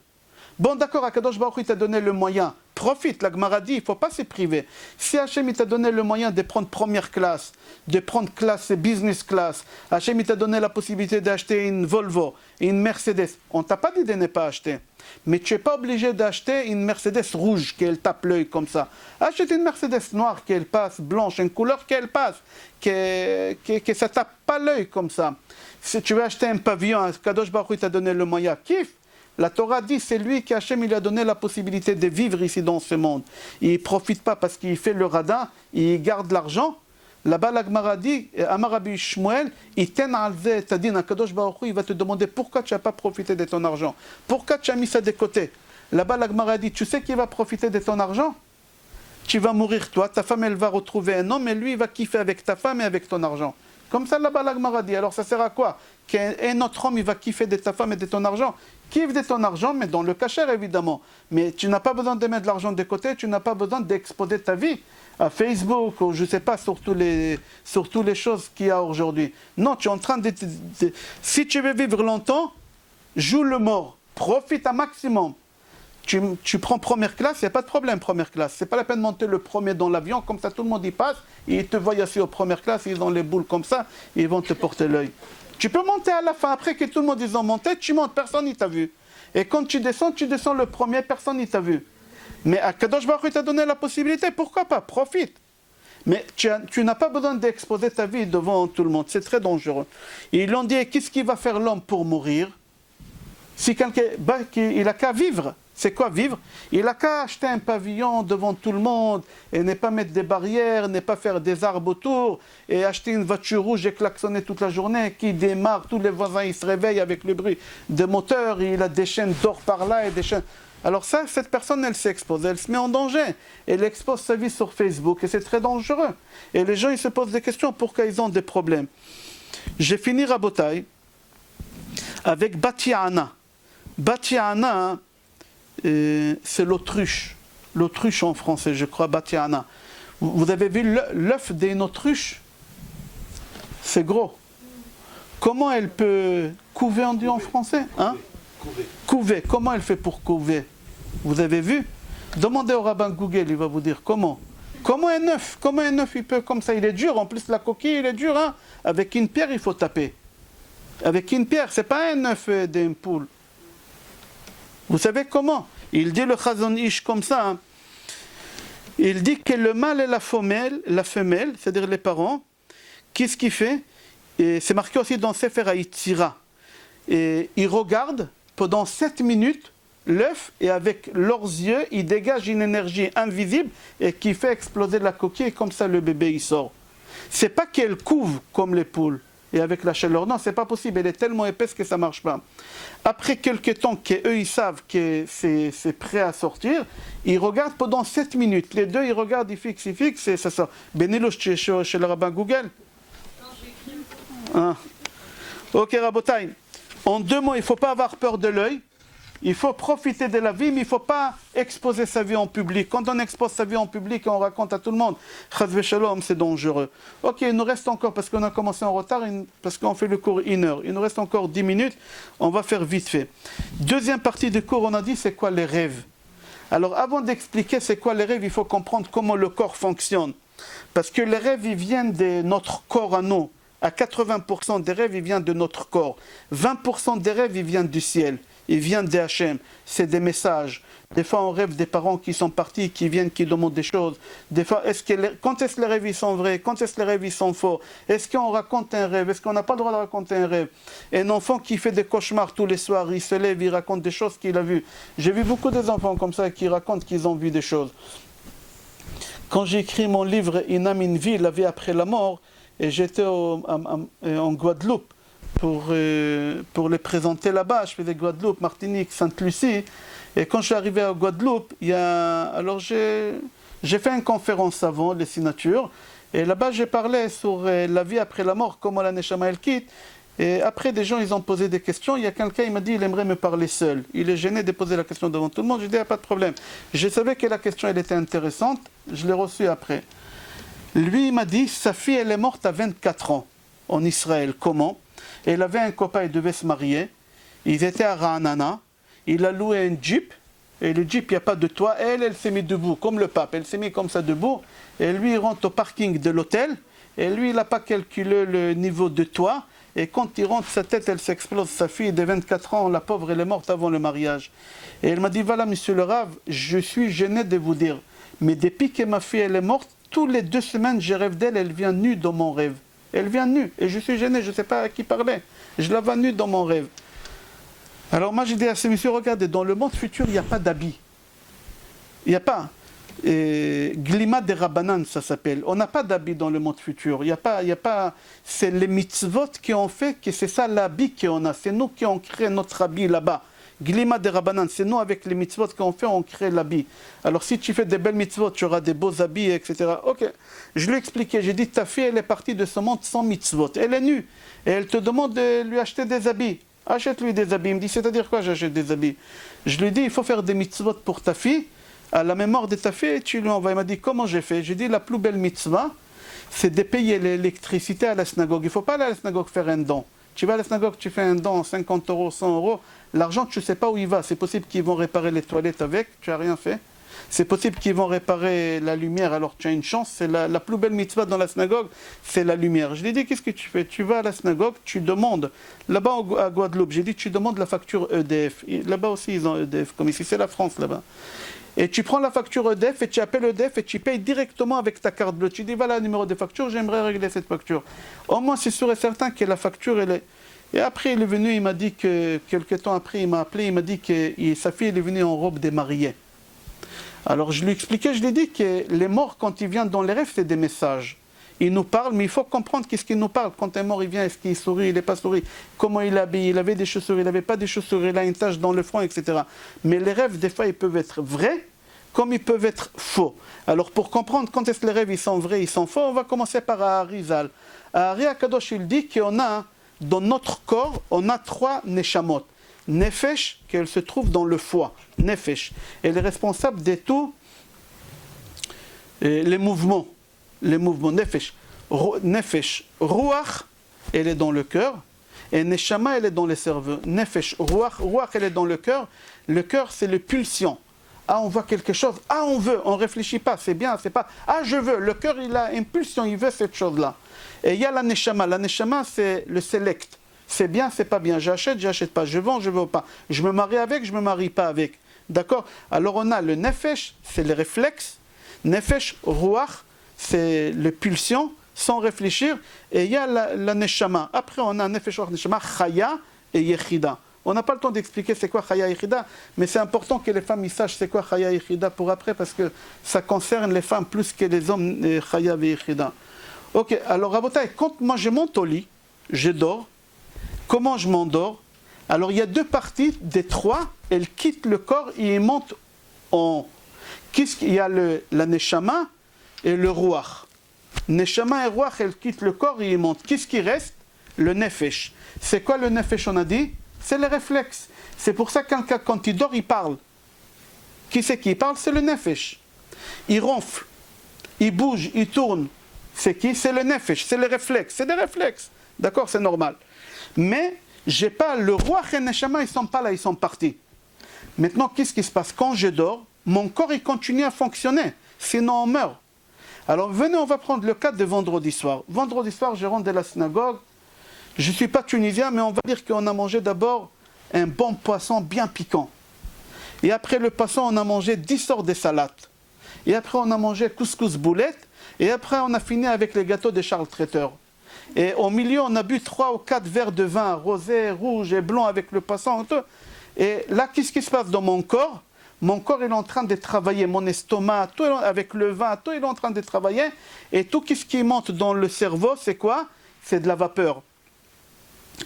Bon d'accord, Akadosh Baruch Hu, il t'a donné le moyen. Profite, la Gemara dit, il ne faut pas se priver. Si Hachem il t'a donné le moyen de prendre première classe, de prendre classe business class, Hachem il t'a donné la possibilité d'acheter une Volvo, une Mercedes, on ne t'a pas dit de ne pas acheter. Mais tu n'es pas obligé d'acheter une Mercedes rouge qu'elle tape l'œil comme ça. Achète une Mercedes noire qu'elle passe, blanche, une couleur qu'elle passe, que ça ne tape pas l'œil comme ça. Si tu veux acheter un pavillon, Kadosh Baruch Hu t'a donné le moyen, kiffe. La Torah dit, c'est lui qui Hachem il a donné la possibilité de vivre ici dans ce monde. Il ne profite pas parce qu'il fait le radin, il garde l'argent. Là-bas, la Gemara dit, Amar Rabbi Shmuel, il va te demander pourquoi tu n'as pas profité de ton argent. Pourquoi tu as mis ça de côté? Là-bas, la Gemara dit, tu sais qui va profiter de ton argent? Tu vas mourir toi, ta femme elle va retrouver un homme et lui il va kiffer avec ta femme et avec ton argent. Comme ça, là-bas, la Gemara dit. Alors ça sert à quoi? Qu'un autre homme il va kiffer de ta femme et de ton argent? Kiffe de ton argent, mais dans le cachère évidemment. Mais tu n'as pas besoin de mettre de l'argent de côté, tu n'as pas besoin d'exposer ta vie à Facebook ou je ne sais pas, sur toutes les choses qu'il y a aujourd'hui. Non, tu es en train de... Si tu veux vivre longtemps, joue le mort, profite un maximum. Tu prends première classe, il n'y a pas de problème, première classe. Ce n'est pas la peine de monter le premier dans l'avion, comme ça tout le monde y passe, et ils te voient assis aux premières classes, ils ont les boules comme ça, et ils vont te porter l'œil. Tu peux monter à la fin, après que tout le monde ils ont monté, tu montes, personne n'y t'a vu. Et quand tu descends le premier, personne n'y t'a vu. Mais à Kadosh Baruch Hu t'a donné la possibilité, pourquoi pas, profite. Mais tu n'as pas besoin d'exposer ta vie devant tout le monde, c'est très dangereux. Et ils l'ont dit, qu'est-ce qui va faire l'homme pour mourir? Si quelqu'un, il n'a qu'à vivre. C'est quoi vivre? Il n'a qu'à acheter un pavillon devant tout le monde et ne pas mettre des barrières, ne pas faire des arbres autour et acheter une voiture rouge et klaxonner toute la journée qui démarre, tous les voisins ils se réveillent avec le bruit des moteurs, et il a des chaînes d'or par là et des chaînes... Alors ça, cette personne elle s'expose, elle se met en danger, elle expose sa vie sur Facebook et c'est très dangereux. Et les gens ils se posent des questions pourquoi ils ont des problèmes. J'ai fini Rabotai avec Batiana. Batiana, c'est l'autruche. L'autruche en français, je crois, Batiana. Vous avez vu l'œuf d'une autruche? C'est gros. Comment elle peut couver, on dit en français, hein? Couver. Comment elle fait pour couver? Vous avez vu? Demandez au rabbin Google, il va vous dire comment. Comment un œuf il peut comme ça? Il est dur, en plus la coquille, il est dur, hein? Avec une pierre, il faut taper. Avec une pierre, c'est pas un œuf d'une poule. Vous savez comment? Il dit le Chazon Ish comme ça. Hein. Il dit que le mâle et la femelle, c'est-à-dire les parents, qu'est-ce qu'il fait? Et c'est marqué aussi dans Sefer HaYetzira. Et ils regardent pendant 7 minutes l'œuf et avec leurs yeux, ils dégagent une énergie invisible et qui fait exploser la coquille et comme ça le bébé il sort. C'est pas qu'elle couve comme les poules et avec la chaleur, non, c'est pas possible, elle est tellement épaisse que ça marche pas. Après quelques temps qu'eux ils savent que c'est prêt à sortir, ils regardent pendant 7 minutes. Les deux ils regardent, ils fixent et ça sort. Benilo chez le rabbin Google. Ah. Ok Rabotai. En 2 mots, il ne faut pas avoir peur de l'œil. Il faut profiter de la vie, mais il ne faut pas exposer sa vie en public. Quand on expose sa vie en public et on raconte à tout le monde, Chazve Shalom, c'est dangereux. Ok, il nous reste encore, parce qu'on a commencé en retard, parce qu'on fait le cours 1 heure. Il nous reste encore 10 minutes, on va faire vite fait. Deuxième partie du cours, on a dit c'est quoi les rêves. Alors avant d'expliquer c'est quoi les rêves, il faut comprendre comment le corps fonctionne. Parce que les rêves, ils viennent de notre corps à nous. À 80% des rêves, ils viennent de notre corps. 20% des rêves, ils viennent du ciel. Ils viennent des Hachem. C'est des messages. Des fois, on rêve des parents qui sont partis, qui viennent, qui demandent des choses. Des fois, quand est-ce que les rêves ils sont vrais? Quand est-ce que les rêves ils sont faux? Est-ce qu'on raconte un rêve? Est-ce qu'on n'a pas le droit de raconter un rêve? Un enfant qui fait des cauchemars tous les soirs, il se lève, il raconte des choses qu'il a vues. J'ai vu beaucoup d'enfants comme ça qui racontent qu'ils ont vu des choses. Quand j'ai écrit mon livre Inam in vie, la vie après la mort, et j'étais en Guadeloupe pour les présenter là-bas. Je faisais Guadeloupe, Martinique, Sainte-Lucie. Et quand je suis arrivé à Guadeloupe, alors j'ai fait une conférence avant, les signatures. Et là-bas, j'ai parlé sur la vie après la mort, comment la Neshama elle quitte. Et après, des gens, ils ont posé des questions. Il y a quelqu'un, il m'a dit, il aimerait me parler seul. Il est gêné de poser la question devant tout le monde. J'ai dit, il n'y a pas de problème. Je savais que la question, elle était intéressante. Je l'ai reçue après. Lui, il m'a dit, sa fille, elle est morte à 24 ans en Israël. Comment? Elle avait un copain, il devait se marier. Ils étaient à Ra'anana. Il a loué un jeep. Et le jeep, il n'y a pas de toit. Elle s'est mise debout, comme le pape. Elle s'est mise comme ça debout. Et lui, il rentre au parking de l'hôtel. Et lui, il n'a pas calculé le niveau de toit. Et quand il rentre, sa tête, elle s'explose. Sa fille de 24 ans, la pauvre, elle est morte avant le mariage. Et elle m'a dit, voilà, monsieur le Rav, je suis gêné de vous dire. Mais depuis que ma fille, elle est morte, tous les 2 semaines, je rêve d'elle, elle vient nue dans mon rêve. Elle vient nue. Et je suis gêné, je ne sais pas à qui parler. Je la vois nue dans mon rêve. Alors moi, j'ai dit à ce monsieur, regardez, dans le monde futur, il n'y a pas d'habits. Il n'y a pas. Glima de Rabbanan, ça s'appelle. On n'a pas d'habits dans le monde futur. Il y a pas. C'est les mitzvot qui ont fait que c'est ça l'habit qu'on a. C'est nous qui avons créé notre habit là-bas. Glima de Rabbanan, c'est nous avec les mitzvot qu'on fait, on crée l'habit. Alors si tu fais des belles mitzvot, tu auras des beaux habits, etc. Ok, je lui ai expliqué, j'ai dit, ta fille, elle est partie de ce monde sans mitzvot. Elle est nue, et elle te demande de lui acheter des habits. Achète-lui des habits. Il me dit, c'est-à-dire quoi j'achète des habits? Je lui ai dit, il faut faire des mitzvot pour ta fille, à la mémoire de ta fille, tu lui envoies. Il m'a dit, comment j'ai fait? J'ai dit, la plus belle mitzvah, c'est de payer l'électricité à la synagogue. Il ne faut pas aller à la synagogue faire un don. Tu vas à la synagogue, tu fais un don, 50 euros, 100 euros. L'argent, tu ne sais pas où il va. C'est possible qu'ils vont réparer les toilettes avec, tu n'as rien fait. C'est possible qu'ils vont réparer la lumière, alors tu as une chance. C'est la plus belle mitzvah dans la synagogue, c'est la lumière. Je lui ai dit, qu'est-ce que tu fais? Tu vas à la synagogue, tu demandes, là-bas à Guadeloupe, j'ai dit, tu demandes la facture EDF. Là-bas aussi, ils ont EDF, comme ici, c'est la France là-bas. Et tu prends la facture EDF et tu appelles EDF et tu payes directement avec ta carte bleue. Tu dis, voilà le numéro de facture, j'aimerais régler cette facture. Au moins, c'est sûr et certain que la facture, Et après, il est venu, il m'a dit que, quelques temps après, il m'a appelé, il m'a dit que sa fille est venue en robe des mariés. Alors je lui expliquais, je lui ai dit que les morts, quand ils viennent dans les rêves, c'est des messages. Ils nous parlent, mais il faut comprendre qu'est-ce qu'il nous parle. Quand un mort, il vient, est-ce qu'il sourit, il n'est pas souri, comment il est habillé, il avait des chaussures, il n'avait pas des chaussures, il a une tache dans le front, etc. Mais les rêves, des fois, ils peuvent être vrais, comme ils peuvent être faux. Alors pour comprendre quand est-ce que les rêves, ils sont vrais, ils sont faux, on va commencer par Arizal. Ari Akadosh, il dit qu'on a, dans notre corps, on a 3 neshamot. Nefesh, qu'elle se trouve dans le foie. Nefesh. Elle est responsable de tous les mouvements. Les mouvements. Nefesh. Nefesh. Ruach, elle est dans le cœur. Et Neshama, elle est dans le cerveau. Nefesh. Ruach, Ruach, elle est dans le cœur. Le cœur, c'est le pulsion. Ah, on voit quelque chose. Ah, on veut. On ne réfléchit pas. C'est bien, c'est pas. Ah, je veux. Le cœur, il a une pulsion. Il veut cette chose-là. Et il y a la Neshama. La Neshama, c'est le select. C'est bien, c'est pas bien. J'achète pas. Je vends, je vends pas. Je me marie avec, je me marie pas avec. D'accord? Alors on a le Nefesh, c'est le réflexe. Nefesh, Ruach, c'est le pulsion, sans réfléchir. Et il y a la Neshama. Après, on a Nefesh, Ruach, Neshama, Chaya et Yechida. On n'a pas le temps d'expliquer c'est quoi Chaya et Yechida, mais c'est important que les femmes ils sachent c'est quoi Chaya et Yechida pour après, parce que ça concerne les femmes plus que les hommes, Chaya et Yechida. Ok, alors Rabotai, quand moi je monte au lit, je dors. Comment je m'endors? Alors il y a 2 parties des 3, elles quittent le corps et elles montent en... Il y a la Neshama et le Ruach. Neshama et Ruach, elles quittent le corps et elles montent. Qu'est-ce qui reste? Le Nefesh. C'est quoi le Nefesh, on a dit? C'est le réflexe. C'est pour ça que quelqu'un, quand il dort, il parle. Qui c'est qui parle? C'est le Nefesh. Il ronfle, il bouge, il tourne. C'est qui? C'est le Nefesh, c'est le réflexe. C'est des réflexes. D'accord? C'est normal. Mais, j'ai pas le Ruach et le Neshama, ils ne sont pas là, ils sont partis. Maintenant, qu'est-ce qui se passe? Quand je dors, mon corps il continue à fonctionner. Sinon, on meurt. Alors, venez, on va prendre le cas de vendredi soir. Vendredi soir, je rentre de la synagogue. Je ne suis pas tunisien, mais on va dire qu'on a mangé d'abord un bon poisson bien piquant. Et après le poisson, on a mangé 10 sortes de salades. Et après, on a mangé couscous boulette. Et après, on a fini avec les gâteaux de Charles Traiteur. Et au milieu, on a bu 3 ou 4 verres de vin, rosé, rouge et blanc avec le poisson. Et là, qu'est-ce qui se passe dans mon corps? Mon corps il est en train de travailler, mon estomac, tout avec le vin, tout il est en train de travailler. Et tout ce qui monte dans le cerveau, c'est quoi? C'est de la vapeur.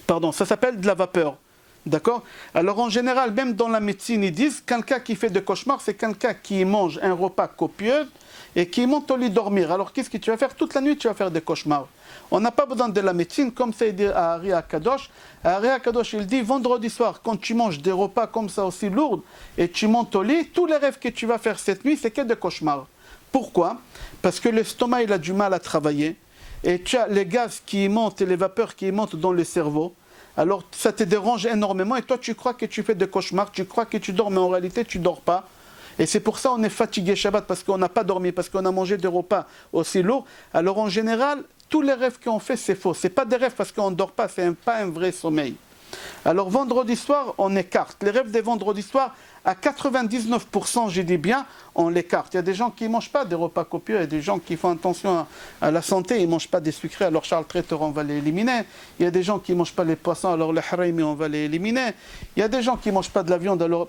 Pardon, ça s'appelle de la vapeur. D'accord? Alors en général, même dans la médecine, ils disent quelqu'un qui fait des cauchemars, c'est quelqu'un qui mange un repas copieux et qui monte au lit dormir. Alors qu'est-ce que tu vas faire? Toute la nuit, tu vas faire des cauchemars. On n'a pas besoin de la médecine, comme ça il dit à Ari Akadosh. Ari Akadosh, il dit, vendredi soir, quand tu manges des repas comme ça aussi lourds, et tu montes au lit, tous les rêves que tu vas faire cette nuit, c'est que des cauchemars. Pourquoi? Parce que l'estomac, il a du mal à travailler, et tu as les gaz qui montent et les vapeurs qui montent dans le cerveau. Alors ça te dérange énormément, et toi tu crois que tu fais des cauchemars, tu crois que tu dors, mais en réalité tu ne dors pas. Et c'est pour ça qu'on est fatigué Shabbat, parce qu'on n'a pas dormi, parce qu'on a mangé des repas aussi lourds. Alors en général, tous les rêves qu'on fait, c'est faux. Ce n'est pas des rêves parce qu'on ne dort pas, ce n'est pas un vrai sommeil. Alors vendredi soir, on écarte. Les rêves des vendredis soirs, à 99%, j'ai dit bien, on l'écarte. Il y a des gens qui ne mangent pas des repas copieux, il y a des gens qui font attention à la santé, ils ne mangent pas des sucrés, alors Charles Traiteur, on va l'éliminer. Il y a des gens qui ne mangent pas les poissons, alors le harimi, on va l'éliminer. Il y a des gens qui ne mangent pas de la viande, alors...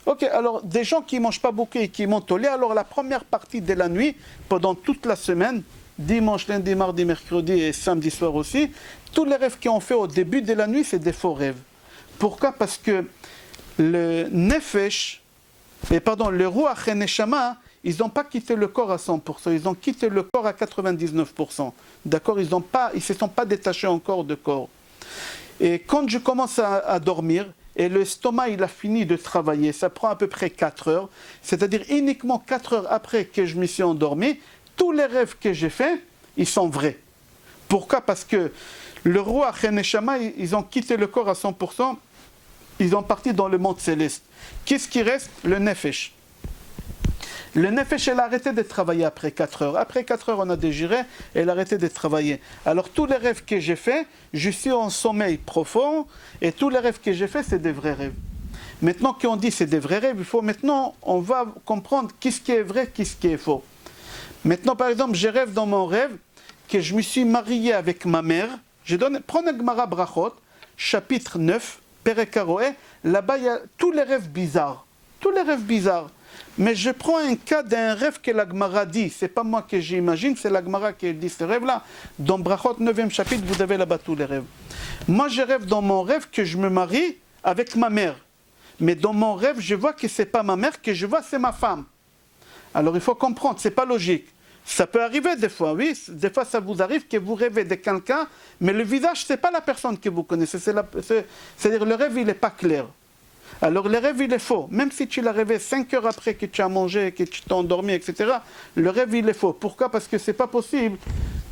Ok, alors des gens qui ne mangent pas beaucoup et qui montent au lit, alors la première partie de la nuit, pendant toute la semaine, dimanche, lundi, mardi, mercredi et samedi soir aussi, tous les rêves qu'on fait au début de la nuit, c'est des faux rêves. Pourquoi? Parce que le Nefesh, le Ruach et Neshama, ils n'ont pas quitté le corps à 100%, ils ont quitté le corps à 99%. D'accord? Ils ne se sont pas détachés encore de corps. Et quand je commence à dormir, et l'estomac il a fini de travailler, ça prend à peu près 4 heures, c'est-à-dire uniquement 4 heures après que je me suis endormi, tous les rêves que j'ai faits, ils sont vrais. Pourquoi? Parce que le Ruach et Neshama, ils ont quitté le corps à 100%, ils ont parti dans le monde céleste. Qu'est-ce qui reste? Le Nefesh. Le Nefesh, elle a arrêté de travailler après 4 heures. Après 4 heures, on a digéré, elle a arrêté de travailler. Alors tous les rêves que j'ai faits, je suis en sommeil profond, et tous les rêves que j'ai faits, c'est des vrais rêves. Maintenant qu'on dit c'est des vrais rêves, il faut maintenant, on va comprendre qu'est-ce qui est vrai, qu'est-ce qui est faux. Maintenant, par exemple, je rêve dans mon rêve que je me suis marié avec ma mère. Prenez Gemara Brachot, chapitre 9, Perek Haroé, là-bas il y a tous les rêves bizarres. Tous les rêves bizarres. Mais je prends un cas d'un rêve que la Gemara dit. Ce n'est pas moi que j'imagine, c'est la Gemara qui dit ce rêve-là. Dans Brachot 9e chapitre, vous avez là-bas tous les rêves. Moi, je rêve dans mon rêve que je me marie avec ma mère. Mais dans mon rêve, je vois que ce n'est pas ma mère, que je vois c'est ma femme. Alors il faut comprendre, ce n'est pas logique. Ça peut arriver des fois, oui. Des fois, ça vous arrive que vous rêvez de quelqu'un, mais le visage, ce n'est pas la personne que vous connaissez. C'est-à-dire le rêve, il n'est pas clair. Alors le rêve il est faux, même si tu l'as rêvé 5 heures après que tu as mangé, que tu t'es endormi, etc. Le rêve il est faux. Pourquoi? Parce que c'est pas possible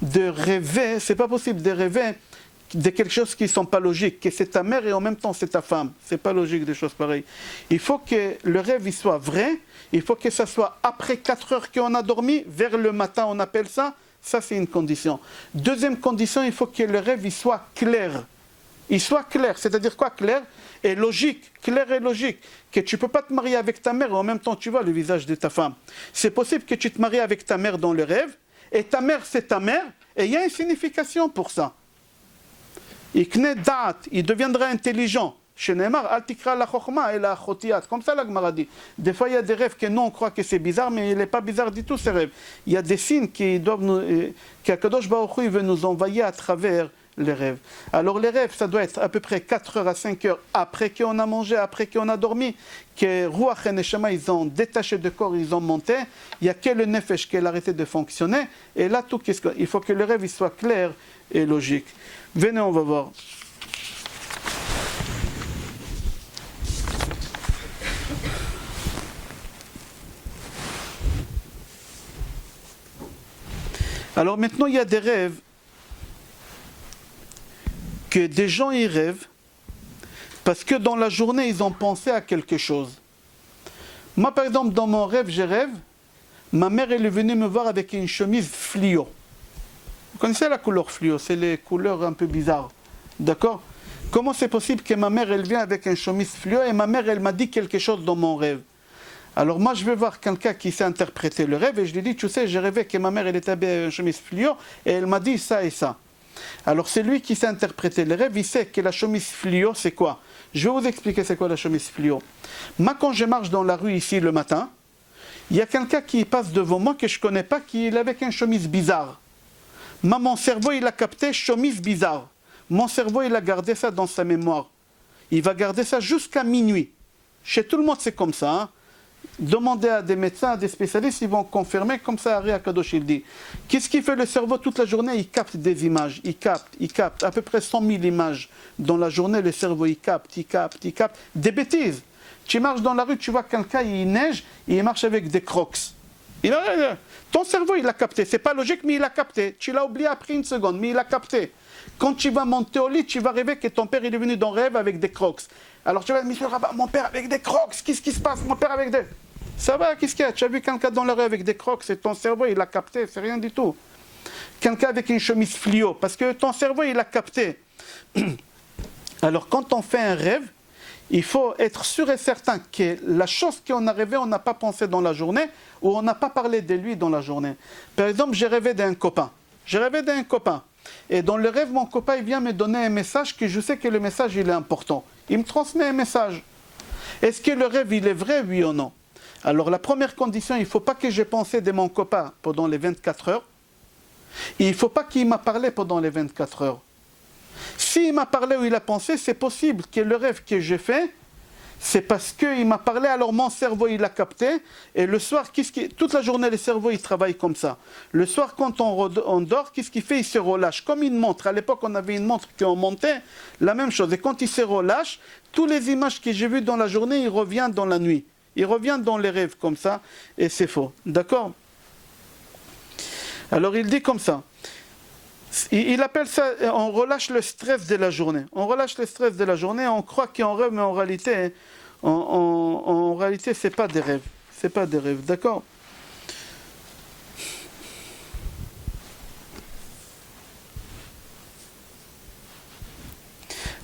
de rêver, de quelque chose qui ne sont pas logiques, que c'est ta mère et en même temps c'est ta femme. C'est pas logique des choses pareilles. Il faut que le rêve il soit vrai, il faut que ça soit après 4 heures qu'on a dormi, vers le matin on appelle ça. Ça c'est une condition. Deuxième condition, il faut que le rêve il soit clair. Il soit clair, c'est-à-dire quoi clair et logique, clair et logique, que tu ne peux pas te marier avec ta mère et en même temps tu vois le visage de ta femme. C'est possible que tu te maries avec ta mère dans le rêve, et ta mère c'est ta mère, et il y a une signification pour ça. Il deviendra intelligent. Comme ça la Gemara dit. Des fois il y a des rêves que nous on croit que c'est bizarre, mais il n'est pas bizarre du tout ces rêves. Il y a des signes qu'Akadosh Baruch Hu il veut nous envoyer à travers les rêves. Alors les rêves, ça doit être à peu près 4 heures à 5 heures après qu'on a mangé, après qu'on a dormi, que Ruach et Neshama, ils ont détaché de corps, ils ont monté, il n'y a que le Nefesh qui a arrêté de fonctionner, et là, tout, il faut que le rêve il soit clair et logique. Venez, on va voir. Alors maintenant, il y a des rêves que des gens y rêvent parce que dans la journée ils ont pensé à quelque chose. Moi par exemple dans mon rêve, je rêve, ma mère elle est venue me voir avec une chemise fluo. Vous connaissez la couleur fluo, c'est les couleurs un peu bizarres. D'accord? Comment c'est possible que ma mère elle vient avec une chemise fluo et ma mère elle m'a dit quelque chose dans mon rêve? Alors moi je vais voir quelqu'un qui sait interpréter le rêve et je lui dis, tu sais, j'ai rêvé que ma mère elle était habillée avec une chemise fluo et elle m'a dit ça et ça. Alors c'est lui qui sait interpréter les rêves, il sait que la chemise fluo c'est quoi. Je vais vous expliquer c'est quoi la chemise fluo. Moi quand je marche dans la rue ici le matin, il y a quelqu'un qui passe devant moi que je ne connais pas, qui est avec une chemise bizarre. Moi mon cerveau il a capté chemise bizarre. Mon cerveau il a gardé ça dans sa mémoire. Il va garder ça jusqu'à minuit. Chez tout le monde c'est comme ça. Hein? Demandez à des médecins, à des spécialistes, ils vont confirmer, comme ça Ari Akadosh il dit. Qu'est-ce qui fait le cerveau toute la journée? Il capte des images, il capte à peu près 100 000 images. Dans la journée, le cerveau il capte des bêtises. Tu marches dans la rue, tu vois quelqu'un, il neige, il marche avec des crocs. Ton cerveau il a capté, c'est pas logique mais il a capté. Tu l'as oublié après une seconde, mais il a capté. Quand tu vas monter au lit, tu vas rêver que ton père il est venu dans le rêve avec des crocs. Alors tu vas dire, monsieur Rabat, mon père avec des crocs, qu'est-ce qui se passe? Mon père avec des... Ça va, qu'est-ce qu'il y a? Tu as vu quelqu'un dans le rêve avec des crocs, c'est ton cerveau, il a capté, c'est rien du tout. Quelqu'un avec une chemise fluo, parce que ton cerveau, il a capté. Alors quand on fait un rêve, il faut être sûr et certain que la chose qu'on a rêvé, on n'a pas pensé dans la journée, ou on n'a pas parlé de lui dans la journée. Par exemple, j'ai rêvé d'un copain. Et dans le rêve, mon copain il vient me donner un message que je sais que le message il est important. Il me transmet un message. Est-ce que le rêve il est vrai, oui ou non? Alors la première condition, il ne faut pas que j'ai pensé de mon copain pendant les 24 heures. Et il ne faut pas qu'il m'a parlé pendant les 24 heures. S'il m'a parlé ou il a pensé, c'est possible que le rêve que j'ai fait, c'est parce qu'il m'a parlé, alors mon cerveau il a capté, et le soir, toute la journée le cerveau il travaille comme ça. Le soir quand on dort, qu'est-ce qu'il fait? Il se relâche, comme une montre. À l'époque on avait une montre qui on montait, la même chose. Et quand il se relâche, toutes les images que j'ai vues dans la journée, il revient dans la nuit. Il revient dans les rêves comme ça, et c'est faux. D'accord? Alors il dit comme ça. Il appelle ça, on relâche le stress de la journée. On relâche le stress de la journée, on croit qu'on rêve, mais en réalité, c'est pas des rêves. C'est pas des rêves, d'accord?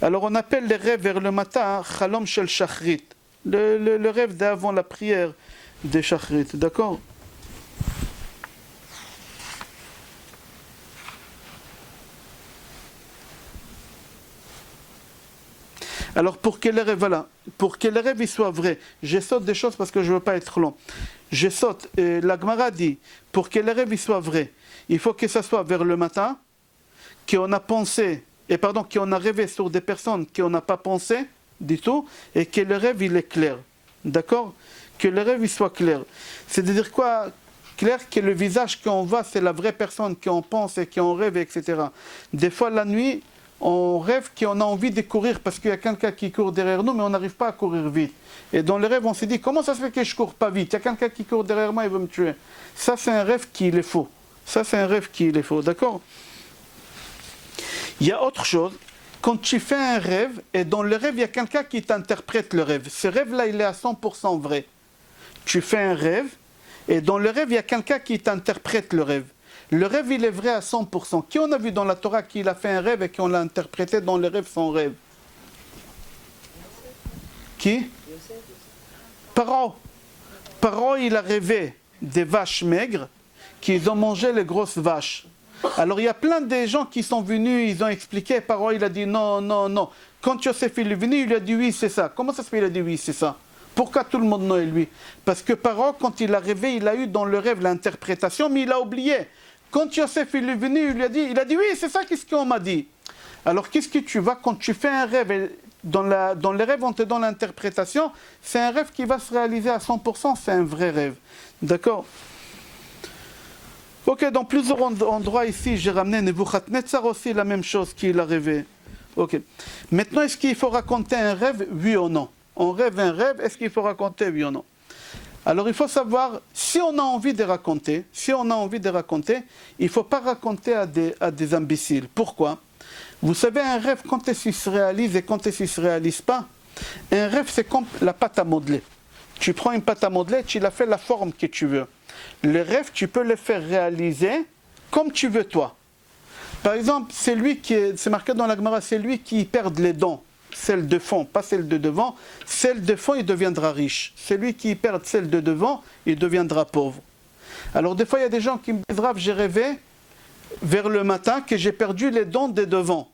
Alors on appelle les rêves vers le matin, Chalom Shel Shachrit. Le rêve d'avant la prière des Shachrit, d'accord? Alors pour que les rêves, voilà, pour que les rêves ils soient vrais, je saute des choses parce que je ne veux pas être long. Je saute, la Gemara dit, pour que les rêves ils soient vrais, il faut que ça soit vers le matin, qu'on a pensé, qu'on a rêvé sur des personnes qu'on n'a pas pensé du tout, et que le rêve il est clair. D'accord? Que le rêve il soit clair. C'est-à-dire quoi? Clair que le visage qu'on voit, c'est la vraie personne qu'on pense et qu'on rêve, etc. Des fois la nuit, on rêve qu'on a envie de courir parce qu'il y a quelqu'un qui court derrière nous, mais on n'arrive pas à courir vite. Et dans le rêve, on s'est dit, comment ça se fait que je ne cours pas vite? Il y a quelqu'un qui court derrière moi, il veut me tuer. Ça, c'est un rêve qui est faux. Ça, c'est un rêve qui est faux, d'accord? Il y a autre chose. Quand tu fais un rêve, et dans le rêve, il y a quelqu'un qui t'interprète le rêve. Ce rêve-là, il est à 100% vrai. Tu fais un rêve, et dans le rêve, il y a quelqu'un qui t'interprète le rêve. Le rêve, il est vrai à 100%. Qui on a vu dans la Torah qu'il a fait un rêve et qu'on l'a interprété dans le rêve son rêve? Qui? Paro. Paro, il a rêvé des vaches maigres qu'ils ont mangé les grosses vaches. Alors il y a plein de gens qui sont venus, ils ont expliqué, Paro, il a dit non, non, non. Quand Yosef il est venu, il a dit oui, c'est ça. Comment ça se fait il a dit oui, c'est ça? Pourquoi tout le monde non et lui? Parce que Paro, quand il a rêvé, il a eu dans le rêve l'interprétation, mais il a oublié. Quand Yosef il est venu, il a dit oui, c'est ça qu'est-ce qu'on m'a dit. Alors qu'est-ce que tu vas quand tu fais un rêve et dans les rêves on te donne l'interprétation, c'est un rêve qui va se réaliser à 100%, c'est un vrai rêve. D'accord? Ok, dans plusieurs endroits ici, j'ai ramené Nebuchadnezzar aussi la même chose qu'il a rêvé. Ok. Maintenant, est-ce qu'il faut raconter un rêve, oui ou non? On rêve un rêve, est-ce qu'il faut raconter, oui ou non? Alors il faut savoir, si on a envie de raconter, il ne faut pas raconter à des imbéciles. Pourquoi? Vous savez, un rêve, quand il se réalise et quand il ne se réalise pas, un rêve, c'est comme la pâte à modeler. Tu prends une pâte à modeler, tu la fais la forme que tu veux. Le rêve, tu peux le faire réaliser comme tu veux toi. Par exemple, c'est marqué dans la Gemara, c'est lui qui perd les dents. Celle de fond, pas celle de devant. Celle de fond, il deviendra riche. Celui qui perd celle de devant, il deviendra pauvre. Alors des fois, il y a des gens qui me disent, Rav, j'ai rêvé vers le matin que j'ai perdu les dents des devant.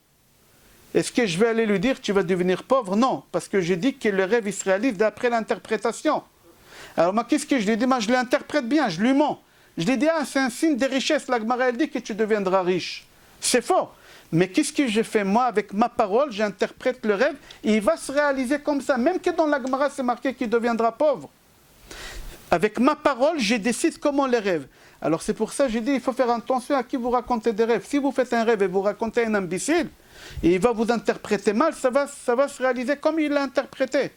Est-ce que je vais aller lui dire, tu vas devenir pauvre? Non, parce que j'ai dit que le rêve, il se réalise d'après l'interprétation. Alors moi, qu'est-ce que je lui dis? Moi, je l'interprète bien, je lui mens. Je lui dis, c'est un signe de richesse. La Gemara, elle dit que tu deviendras riche. C'est faux. Mais qu'est-ce que je fais? Moi, avec ma parole, j'interprète le rêve, et il va se réaliser comme ça. Même que dans la Gemara, c'est marqué qu'il deviendra pauvre. Avec ma parole, je décide comment les rêves. Alors c'est pour ça que j'ai dit, il faut faire attention à qui vous racontez des rêves. Si vous faites un rêve et vous racontez un imbécile, et il va vous interpréter mal, ça va se réaliser comme il l'a interprété.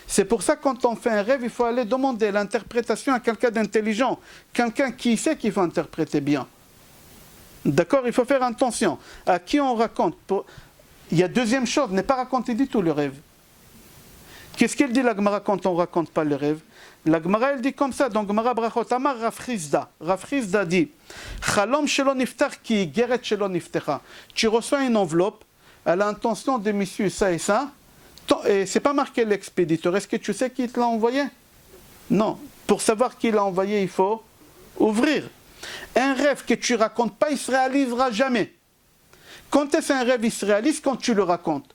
C'est pour ça que quand on fait un rêve, il faut aller demander l'interprétation à quelqu'un d'intelligent, quelqu'un qui sait qu'il faut interpréter bien. D'accord? Il faut faire attention à qui on raconte. Il y a deuxième chose, ne pas raconter du tout le rêve. Qu'est-ce qu'elle dit la Gemara quand on ne raconte pas le rêve? La Gemara elle dit comme ça, donc Gemara Brachot Amar Rav Chizda. Rav Chizda dit, Chalom shelo niftar ki geret shelo niftecha. Tu reçois une enveloppe à l'intention de monsieur ça et ça, et c'est pas marqué l'expéditeur. Est-ce que tu sais qui te l'a envoyé? Non. Pour savoir qui l'a envoyé, il faut ouvrir. Un rêve que tu racontes pas, il se réalisera jamais. Quand est-ce un rêve, il se réalise quand tu le racontes.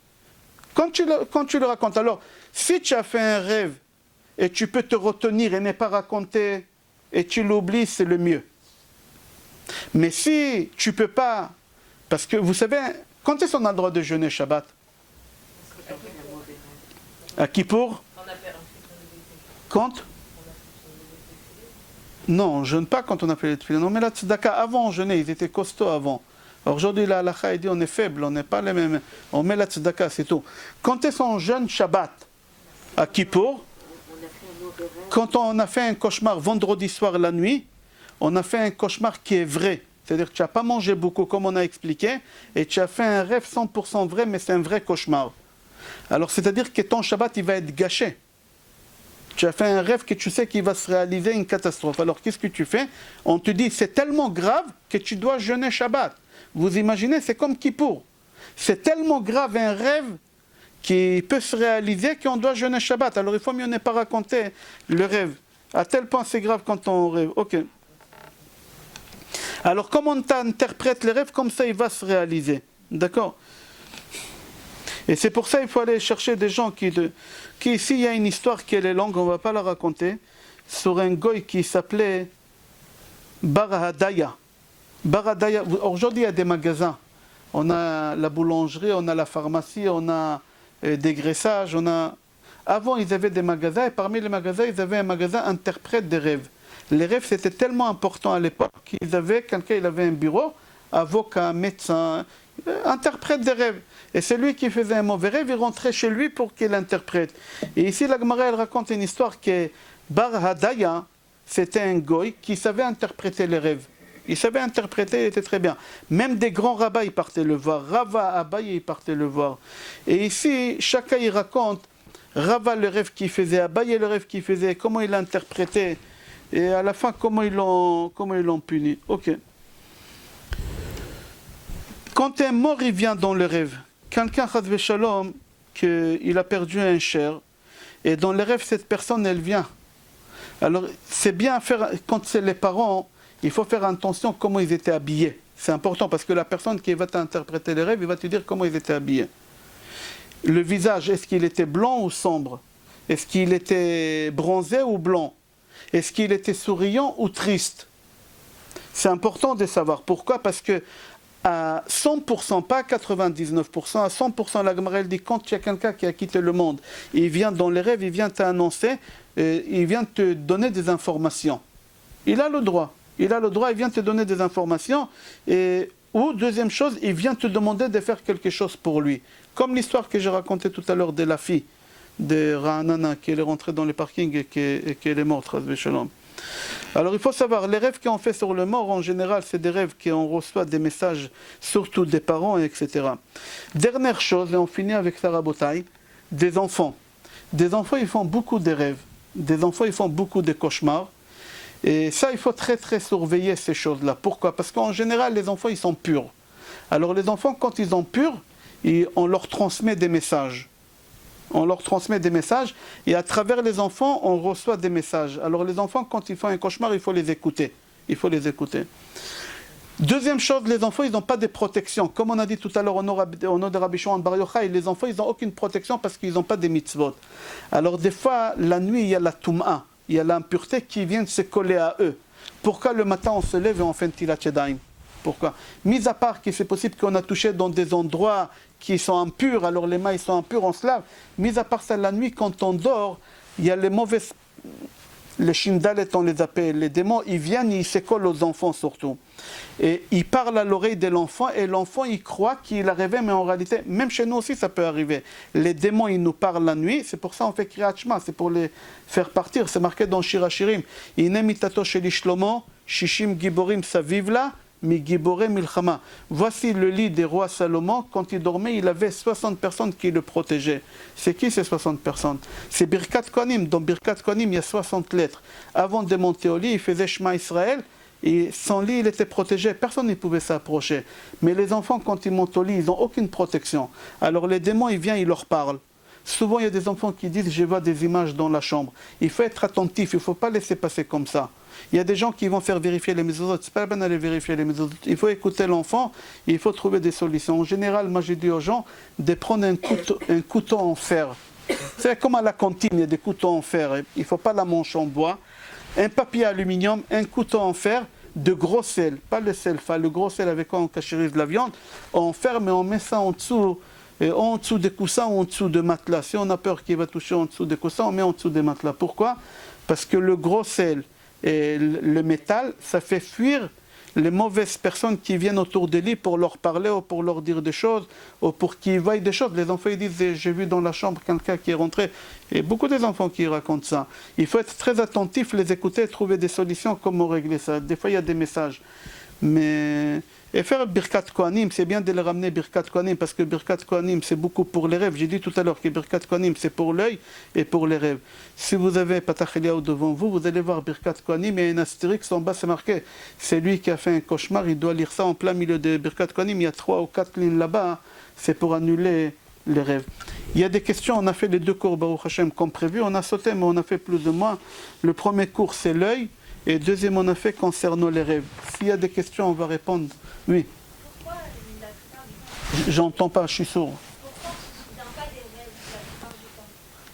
Quand tu le racontes. Alors, si tu as fait un rêve et tu peux te retenir et ne pas raconter et tu l'oublies, c'est le mieux. Mais si tu ne peux pas, parce que vous savez, quand est-ce qu'on a le droit de jeûner Shabbat? À Kippour? Quand? Non, on ne jeûne pas quand on a fait les tefilines. Non, mais la tzedaka, avant on jeûnait, ils étaient costauds avant. Alors aujourd'hui, la halakha, il dit on est faible, on n'est pas les mêmes. On met la tzedaka, c'est tout. Quand est-ce qu'on jeûne Shabbat? À Kippour? Quand on a fait un cauchemar vendredi soir la nuit, on a fait un cauchemar qui est vrai. C'est-à-dire que tu n'as pas mangé beaucoup comme on a expliqué, et tu as fait un rêve 100% vrai, mais c'est un vrai cauchemar. Alors c'est-à-dire que ton Shabbat, il va être gâché. Tu as fait un rêve que tu sais qu'il va se réaliser une catastrophe. Alors qu'est-ce que tu fais? On te dit, c'est tellement grave que tu dois jeûner Shabbat. Vous imaginez, c'est comme Kippour. C'est tellement grave un rêve qui peut se réaliser qu'on doit jeûner Shabbat. Alors il faut mieux ne pas raconter le rêve. À tel point c'est grave quand on rêve. Ok. Alors comment on interprète le rêve, comme ça il va se réaliser. D'accord? Et c'est pour ça qu'il faut aller chercher des gens qui ici, il y a une histoire qui est longue, on ne va pas la raconter, sur un goy qui s'appelait Bar Hadaya. Bar Hadaya, aujourd'hui il y a des magasins. On a la boulangerie, on a la pharmacie, on a des graissages, on a... Avant, ils avaient des magasins, et parmi les magasins, ils avaient un magasin interprète des rêves. Les rêves, c'était tellement important à l'époque qu'ils avaient, quelqu'un, il avait un bureau, avocat, médecin, interprète des rêves. Et celui qui faisait un mauvais rêve, il rentrait chez lui pour qu'il l'interprète. Et ici, la Gemara, elle raconte une histoire que Bar Hadaya, c'était un goy qui savait interpréter les rêves. Il savait interpréter, il était très bien. Même des grands rabbins, ils partaient le voir. Rava, Abaye, ils partaient le voir. Et ici, chacun, il raconte Rava, le rêve qu'il faisait, Abaye, le rêve qu'il faisait, comment il l'interprétait, et à la fin, comment ils l'ont puni. Ok. Quand un mort, il vient dans le rêve, quelqu'un, chas shalom, qu'il a perdu un cher, et dans le rêve, cette personne, elle vient. Alors, c'est bien à faire, quand c'est les parents, il faut faire attention comment ils étaient habillés. C'est important parce que la personne qui va t'interpréter les rêves, il va te dire comment ils étaient habillés. Le visage, est-ce qu'il était blanc ou sombre? Est-ce qu'il était bronzé ou blanc? Est-ce qu'il était souriant ou triste? C'est important de savoir. Pourquoi? Parce que à 100%, pas à 99%, à 100%, la Gemara dit quand il y a quelqu'un qui a quitté le monde, il vient dans les rêves, il vient t'annoncer, il vient te donner des informations. Il a le droit. Il a le droit, il vient te donner des informations. Ou, deuxième chose, il vient te demander de faire quelque chose pour lui. Comme l'histoire que j'ai racontée tout à l'heure de la fille de Ra'anana, qui est rentrée dans le parking et qui est morte, Chas v'Shalom. Alors il faut savoir, les rêves qu'on fait sur le mort, en général, c'est des rêves qu'on reçoit des messages, surtout des parents, etc. Dernière chose, et on finit avec Sarah Botaï, des enfants. Des enfants, ils font beaucoup de rêves. Des enfants, ils font beaucoup de cauchemars. Et ça, il faut très très surveiller ces choses-là. Pourquoi? Parce qu'en général, les enfants, ils sont purs. Alors les enfants, quand ils sont purs, on leur transmet des messages. On leur transmet des messages, et à travers les enfants, on reçoit des messages. Alors les enfants, quand ils font un cauchemar, il faut les écouter. Il faut les écouter. Deuxième chose, les enfants, ils n'ont pas de protection. Comme on a dit tout à l'heure au nom de Rabbi Shimon Bar Yochai, les enfants, ils n'ont aucune protection parce qu'ils n'ont pas de mitzvot. Alors des fois, la nuit, il y a la toum'a. Il y a l'impureté qui vient se coller à eux. Pourquoi le matin on se lève et on fait un tilat chedaim? Pourquoi? Mis à part que c'est possible qu'on a touché dans des endroits qui sont impurs, alors les mains ils sont impurs, on se lave. Mis à part ça, la nuit quand on dort, il y a les mauvaises... Les shindalet, on les appelle, les démons, ils viennent, ils se collent aux enfants surtout. Et ils parlent à l'oreille de l'enfant, et l'enfant, il croit qu'il a rêvé, mais en réalité, même chez nous aussi, ça peut arriver. Les démons, ils nous parlent la nuit, c'est pour ça qu'on fait Kriyat Shema, c'est pour les faire partir. C'est marqué dans Shir HaShirim. Ine mitato sheli Shlomo, shishim giborim savivla, mi gibore milchama. Voici le lit des rois Salomon. Quand il dormait, il avait 60 personnes qui le protégeaient. C'est qui ces 60 personnes? C'est Birkat Kohanim. Dans Birkat Kohanim, il y a 60 lettres. Avant de monter au lit, il faisait Shema Israël. Et son lit, il était protégé. Personne ne pouvait s'approcher. Mais les enfants, quand ils montent au lit, ils n'ont aucune protection. Alors les démons, ils viennent, ils leur parlent. Souvent, il y a des enfants qui disent « je vois des images dans la chambre ». Il faut être attentif, il ne faut pas laisser passer comme ça. Il y a des gens qui vont faire vérifier les mezuzot. Ce n'est pas la peine d'aller vérifier les mezuzot. Il faut écouter l'enfant, et il faut trouver des solutions. En général, moi j'ai dit aux gens de prendre un couteau en fer. C'est comme à la cantine, il y a des couteaux en fer. Il ne faut pas la manche en bois. Un papier aluminium, un couteau en fer, de gros sel, pas le sel, enfin le gros sel avec quoi on cachérise la viande. On ferme et on met ça en dessous des coussins ou en dessous de matelas. Si on a peur qu'il va toucher en dessous des coussins, on met en dessous des matelas. Pourquoi? Parce que le gros sel et le métal, ça fait fuir les mauvaises personnes qui viennent autour de lui pour leur parler ou pour leur dire des choses ou pour qu'ils voient des choses. Les enfants ils disent « j'ai vu dans la chambre quelqu'un qui est rentré ». Et beaucoup des enfants qui racontent ça. Il faut être très attentif, les écouter, trouver des solutions, comment régler ça. Des fois il y a des messages. Mais... Et faire Birkat Kohanim, c'est bien de le ramener Birkat Kohanim, parce que Birkat Kohanim, c'est beaucoup pour les rêves. J'ai dit tout à l'heure que Birkat Kohanim, c'est pour l'œil et pour les rêves. Si vous avez Patach Eliyahu devant vous, vous allez voir Birkat Kohanim, et un astérix en bas, c'est marqué. C'est lui qui a fait un cauchemar, il doit lire ça en plein milieu de Birkat Kohanim. Il y a 3 ou 4 lignes là-bas, c'est pour annuler les rêves. Il y a des questions, on a fait les 2 cours Baruch Hashem comme prévu, on a sauté, mais on a fait plus ou moins. Le premier cours, c'est l'œil. Et deuxième, on a fait concernant les rêves. S'il y a des questions, on va répondre. Oui. Pourquoi la plupart du temps... J'entends pas, je suis sourd. Pourquoi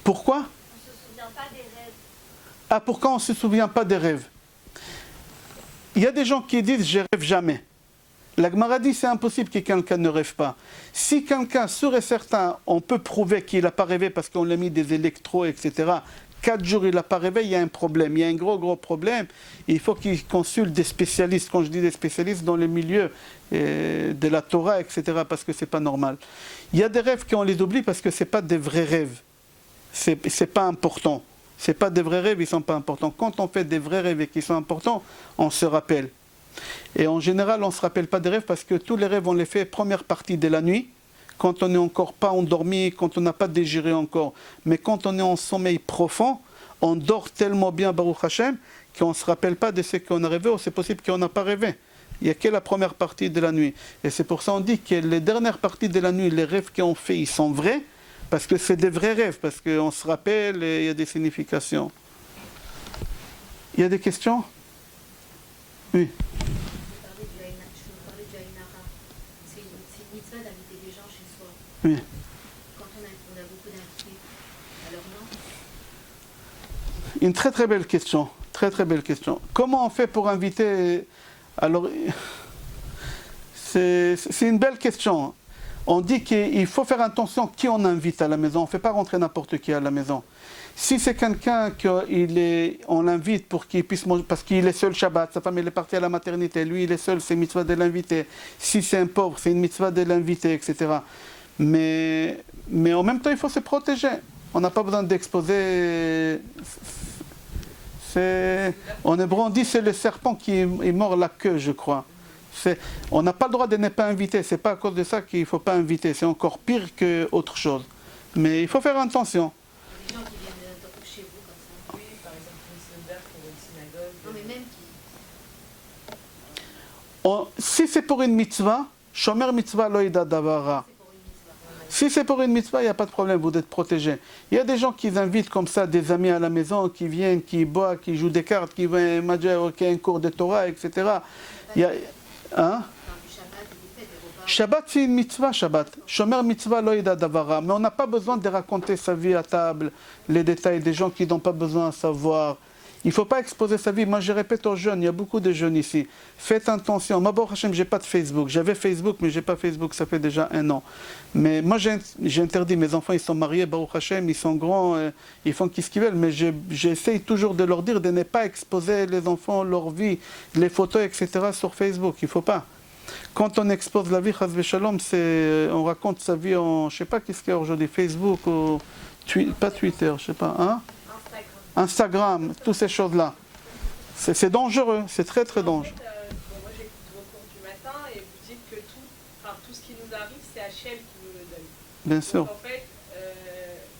Pourquoi? On ne se souvient pas des rêves. Ah, pourquoi on ne se souvient pas des rêves? Il y a des gens qui disent « je rêve jamais ». La Gemara dit c'est impossible que quelqu'un ne rêve pas. Si quelqu'un, sûr et certain, on peut prouver qu'il n'a pas rêvé parce qu'on lui a mis des électros, etc., 4 jours il n'a pas rêvé, il y a un problème. Il y a un gros problème. Il faut qu'il consulte des spécialistes. Quand je dis des spécialistes, dans le milieu de la Torah, etc., parce que ce n'est pas normal. Il y a des rêves qu'on les oublie parce que ce n'est pas des vrais rêves. C'est pas important. Ce n'est pas des vrais rêves, ils ne sont pas importants. Quand on fait des vrais rêves et qui sont importants, on se rappelle. Et en général, on ne se rappelle pas des rêves parce que tous les rêves, on les fait première partie de la nuit, quand on n'est encore pas endormi, quand on n'a pas digéré encore. Mais quand on est en sommeil profond, on dort tellement bien, Baruch Hashem, qu'on ne se rappelle pas de ce qu'on a rêvé, ou c'est possible qu'on n'a pas rêvé. Il n'y a que la première partie de la nuit. Et c'est pour ça qu'on dit que les dernières parties de la nuit, les rêves qu'on fait, ils sont vrais, parce que c'est des vrais rêves, parce qu'on se rappelle et il y a des significations. Il y a des questions? Oui. Oui. Quand on a beaucoup d'invités, alors non? Une très belle question. Très belle question. Comment on fait pour inviter? Alors, c'est une belle question. On dit qu'il faut faire attention qui on invite à la maison. On ne fait pas rentrer n'importe qui à la maison. Si c'est quelqu'un on l'invite pour qu'il puisse manger, parce qu'il est seul Shabbat, sa femme elle est partie à la maternité, lui il est seul, c'est mitzvah de l'inviter. Si c'est un pauvre, c'est une mitzvah de l'inviter, etc. Mais en même temps, il faut se protéger. On n'a pas besoin d'exposer. En hébreu, on dit c'est le serpent qui mord la queue, je crois. On n'a pas le droit de ne pas inviter. C'est pas à cause de ça qu'il ne faut pas inviter. C'est encore pire qu'autre chose. Mais il faut faire attention. Les gens qui viennent chez vous comme ça. Oui, par exemple, une secondaire pour une synagogue. Non, mais même qui. Si c'est pour une mitzvah, shomer mitzvah loïda davara. Si c'est pour une mitzvah, il n'y a pas de problème, vous êtes protégé. Il y a des gens qui invitent comme ça des amis à la maison, qui viennent, qui boivent, qui jouent des cartes, qui vont à un cours de Torah, etc. Il y a, hein? Shabbat, c'est une mitzvah, Shabbat. Shomer mitzvah loïda davara. Mais on n'a pas besoin de raconter sa vie à table, les détails des gens qui n'ont pas besoin de savoir. Il ne faut pas exposer sa vie. Moi, je répète aux jeunes, il y a beaucoup de jeunes ici. Faites attention. Moi, Baruch Hashem, je n'ai pas de Facebook. J'avais Facebook, mais je n'ai pas Facebook, ça fait déjà 1 an. Mais moi, j'ai interdit. Mes enfants, ils sont mariés, Baruch Hashem, ils sont grands, ils font ce qu'ils veulent. Mais j'essaye toujours de leur dire de ne pas exposer les enfants, leur vie, les photos, etc. sur Facebook. Il ne faut pas. Quand on expose la vie, Chas v'Shalom, on raconte sa vie en, je ne sais pas qu'est-ce qu'il y a aujourd'hui, Facebook ou pas Twitter, je ne sais pas, hein? Instagram, toutes ces choses-là. C'est dangereux, c'est très dangereux. Moi j'écoute vos cours du matin et vous dites que tout ce qui nous arrive, c'est Hachem qui nous le donne. Bien sûr. Donc en fait,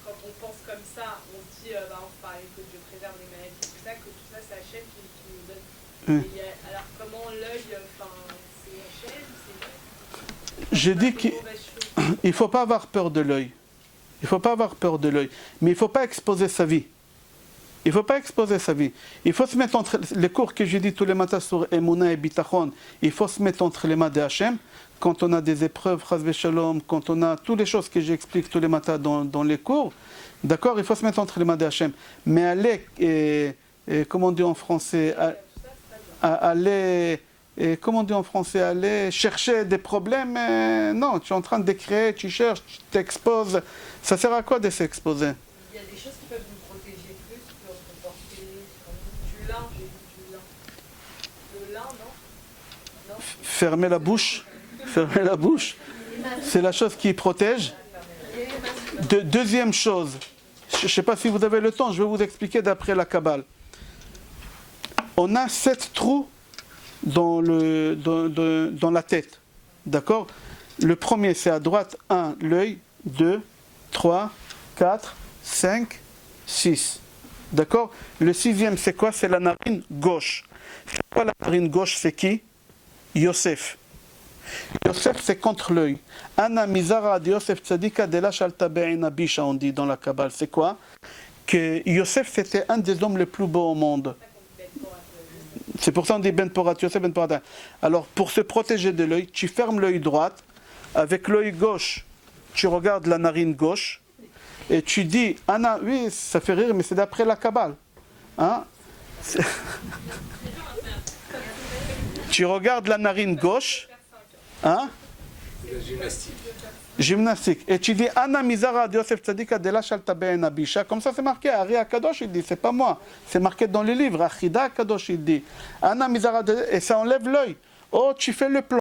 quand on pense comme ça, on se dit, on parlait que Dieu préserve les maladies, tout ça, que tout ça c'est Hachem qui nous donne. Oui. Alors comment l'œil, c'est Hachem, J'ai dit qu'il ne faut pas avoir peur de l'œil. Il ne faut pas avoir peur de l'œil. Mais il ne faut pas exposer sa vie. Il ne faut pas exposer sa vie. Il faut se mettre entre les cours que j'ai dit tous les matins sur Emouna et Bitachon. Il faut se mettre entre les mains de Hachem. Quand on a des épreuves, Chas v'Shalom, quand on a toutes les choses que j'explique tous les matins dans les cours, d'accord, il faut se mettre entre les mains de Hachem. Mais aller, comment on dit en français, aller chercher des problèmes, non, tu es en train de créer, tu cherches, tu t'exposes. Ça sert à quoi de s'exposer? Il y a des choses qui peuvent nous protéger plus, on peut porter du lin, j'ai dit du lin. Le lin, non? Fermer la bouche. Fermer la bouche. C'est la chose qui protège. Deuxième chose, je ne sais pas si vous avez le temps, je vais vous expliquer d'après la Kabbale. On a 7 trous dans la tête. D'accord? Le premier, c'est à droite, 1, l'œil, 2, 3, 4, 5, 6. D'accord? Le 6e, c'est quoi? C'est la narine gauche. C'est quoi la narine gauche? C'est qui? Yosef. Yosef, c'est contre l'œil. Anna mizara de Yosef tzadika de la shalta be'ina bisha, on dit dans la Kabbale. C'est quoi? Que Yosef, c'était un des hommes les plus beaux au monde. C'est pour ça qu'on dit Ben Porat, Yosef Ben Porat. Alors, pour se protéger de l'œil, tu fermes l'œil droit. Avec l'œil gauche, tu regardes la narine gauche. et tu dis, Anna, oui, ça fait rire, mais c'est d'après la Kabbale. Hein? Tu regardes la narine gauche, hein? Gymnastique. Et tu dis, Anna Mizara de Yosef Tzadika de la Shalta Ben Abisha. Comme ça c'est marqué, Ari Akadosh il dit, c'est pas moi. C'est marqué dans les livres, Achida Akadosh il dit. Anna Mizara de... Et ça enlève l'œil. Oh, tu fais le plan.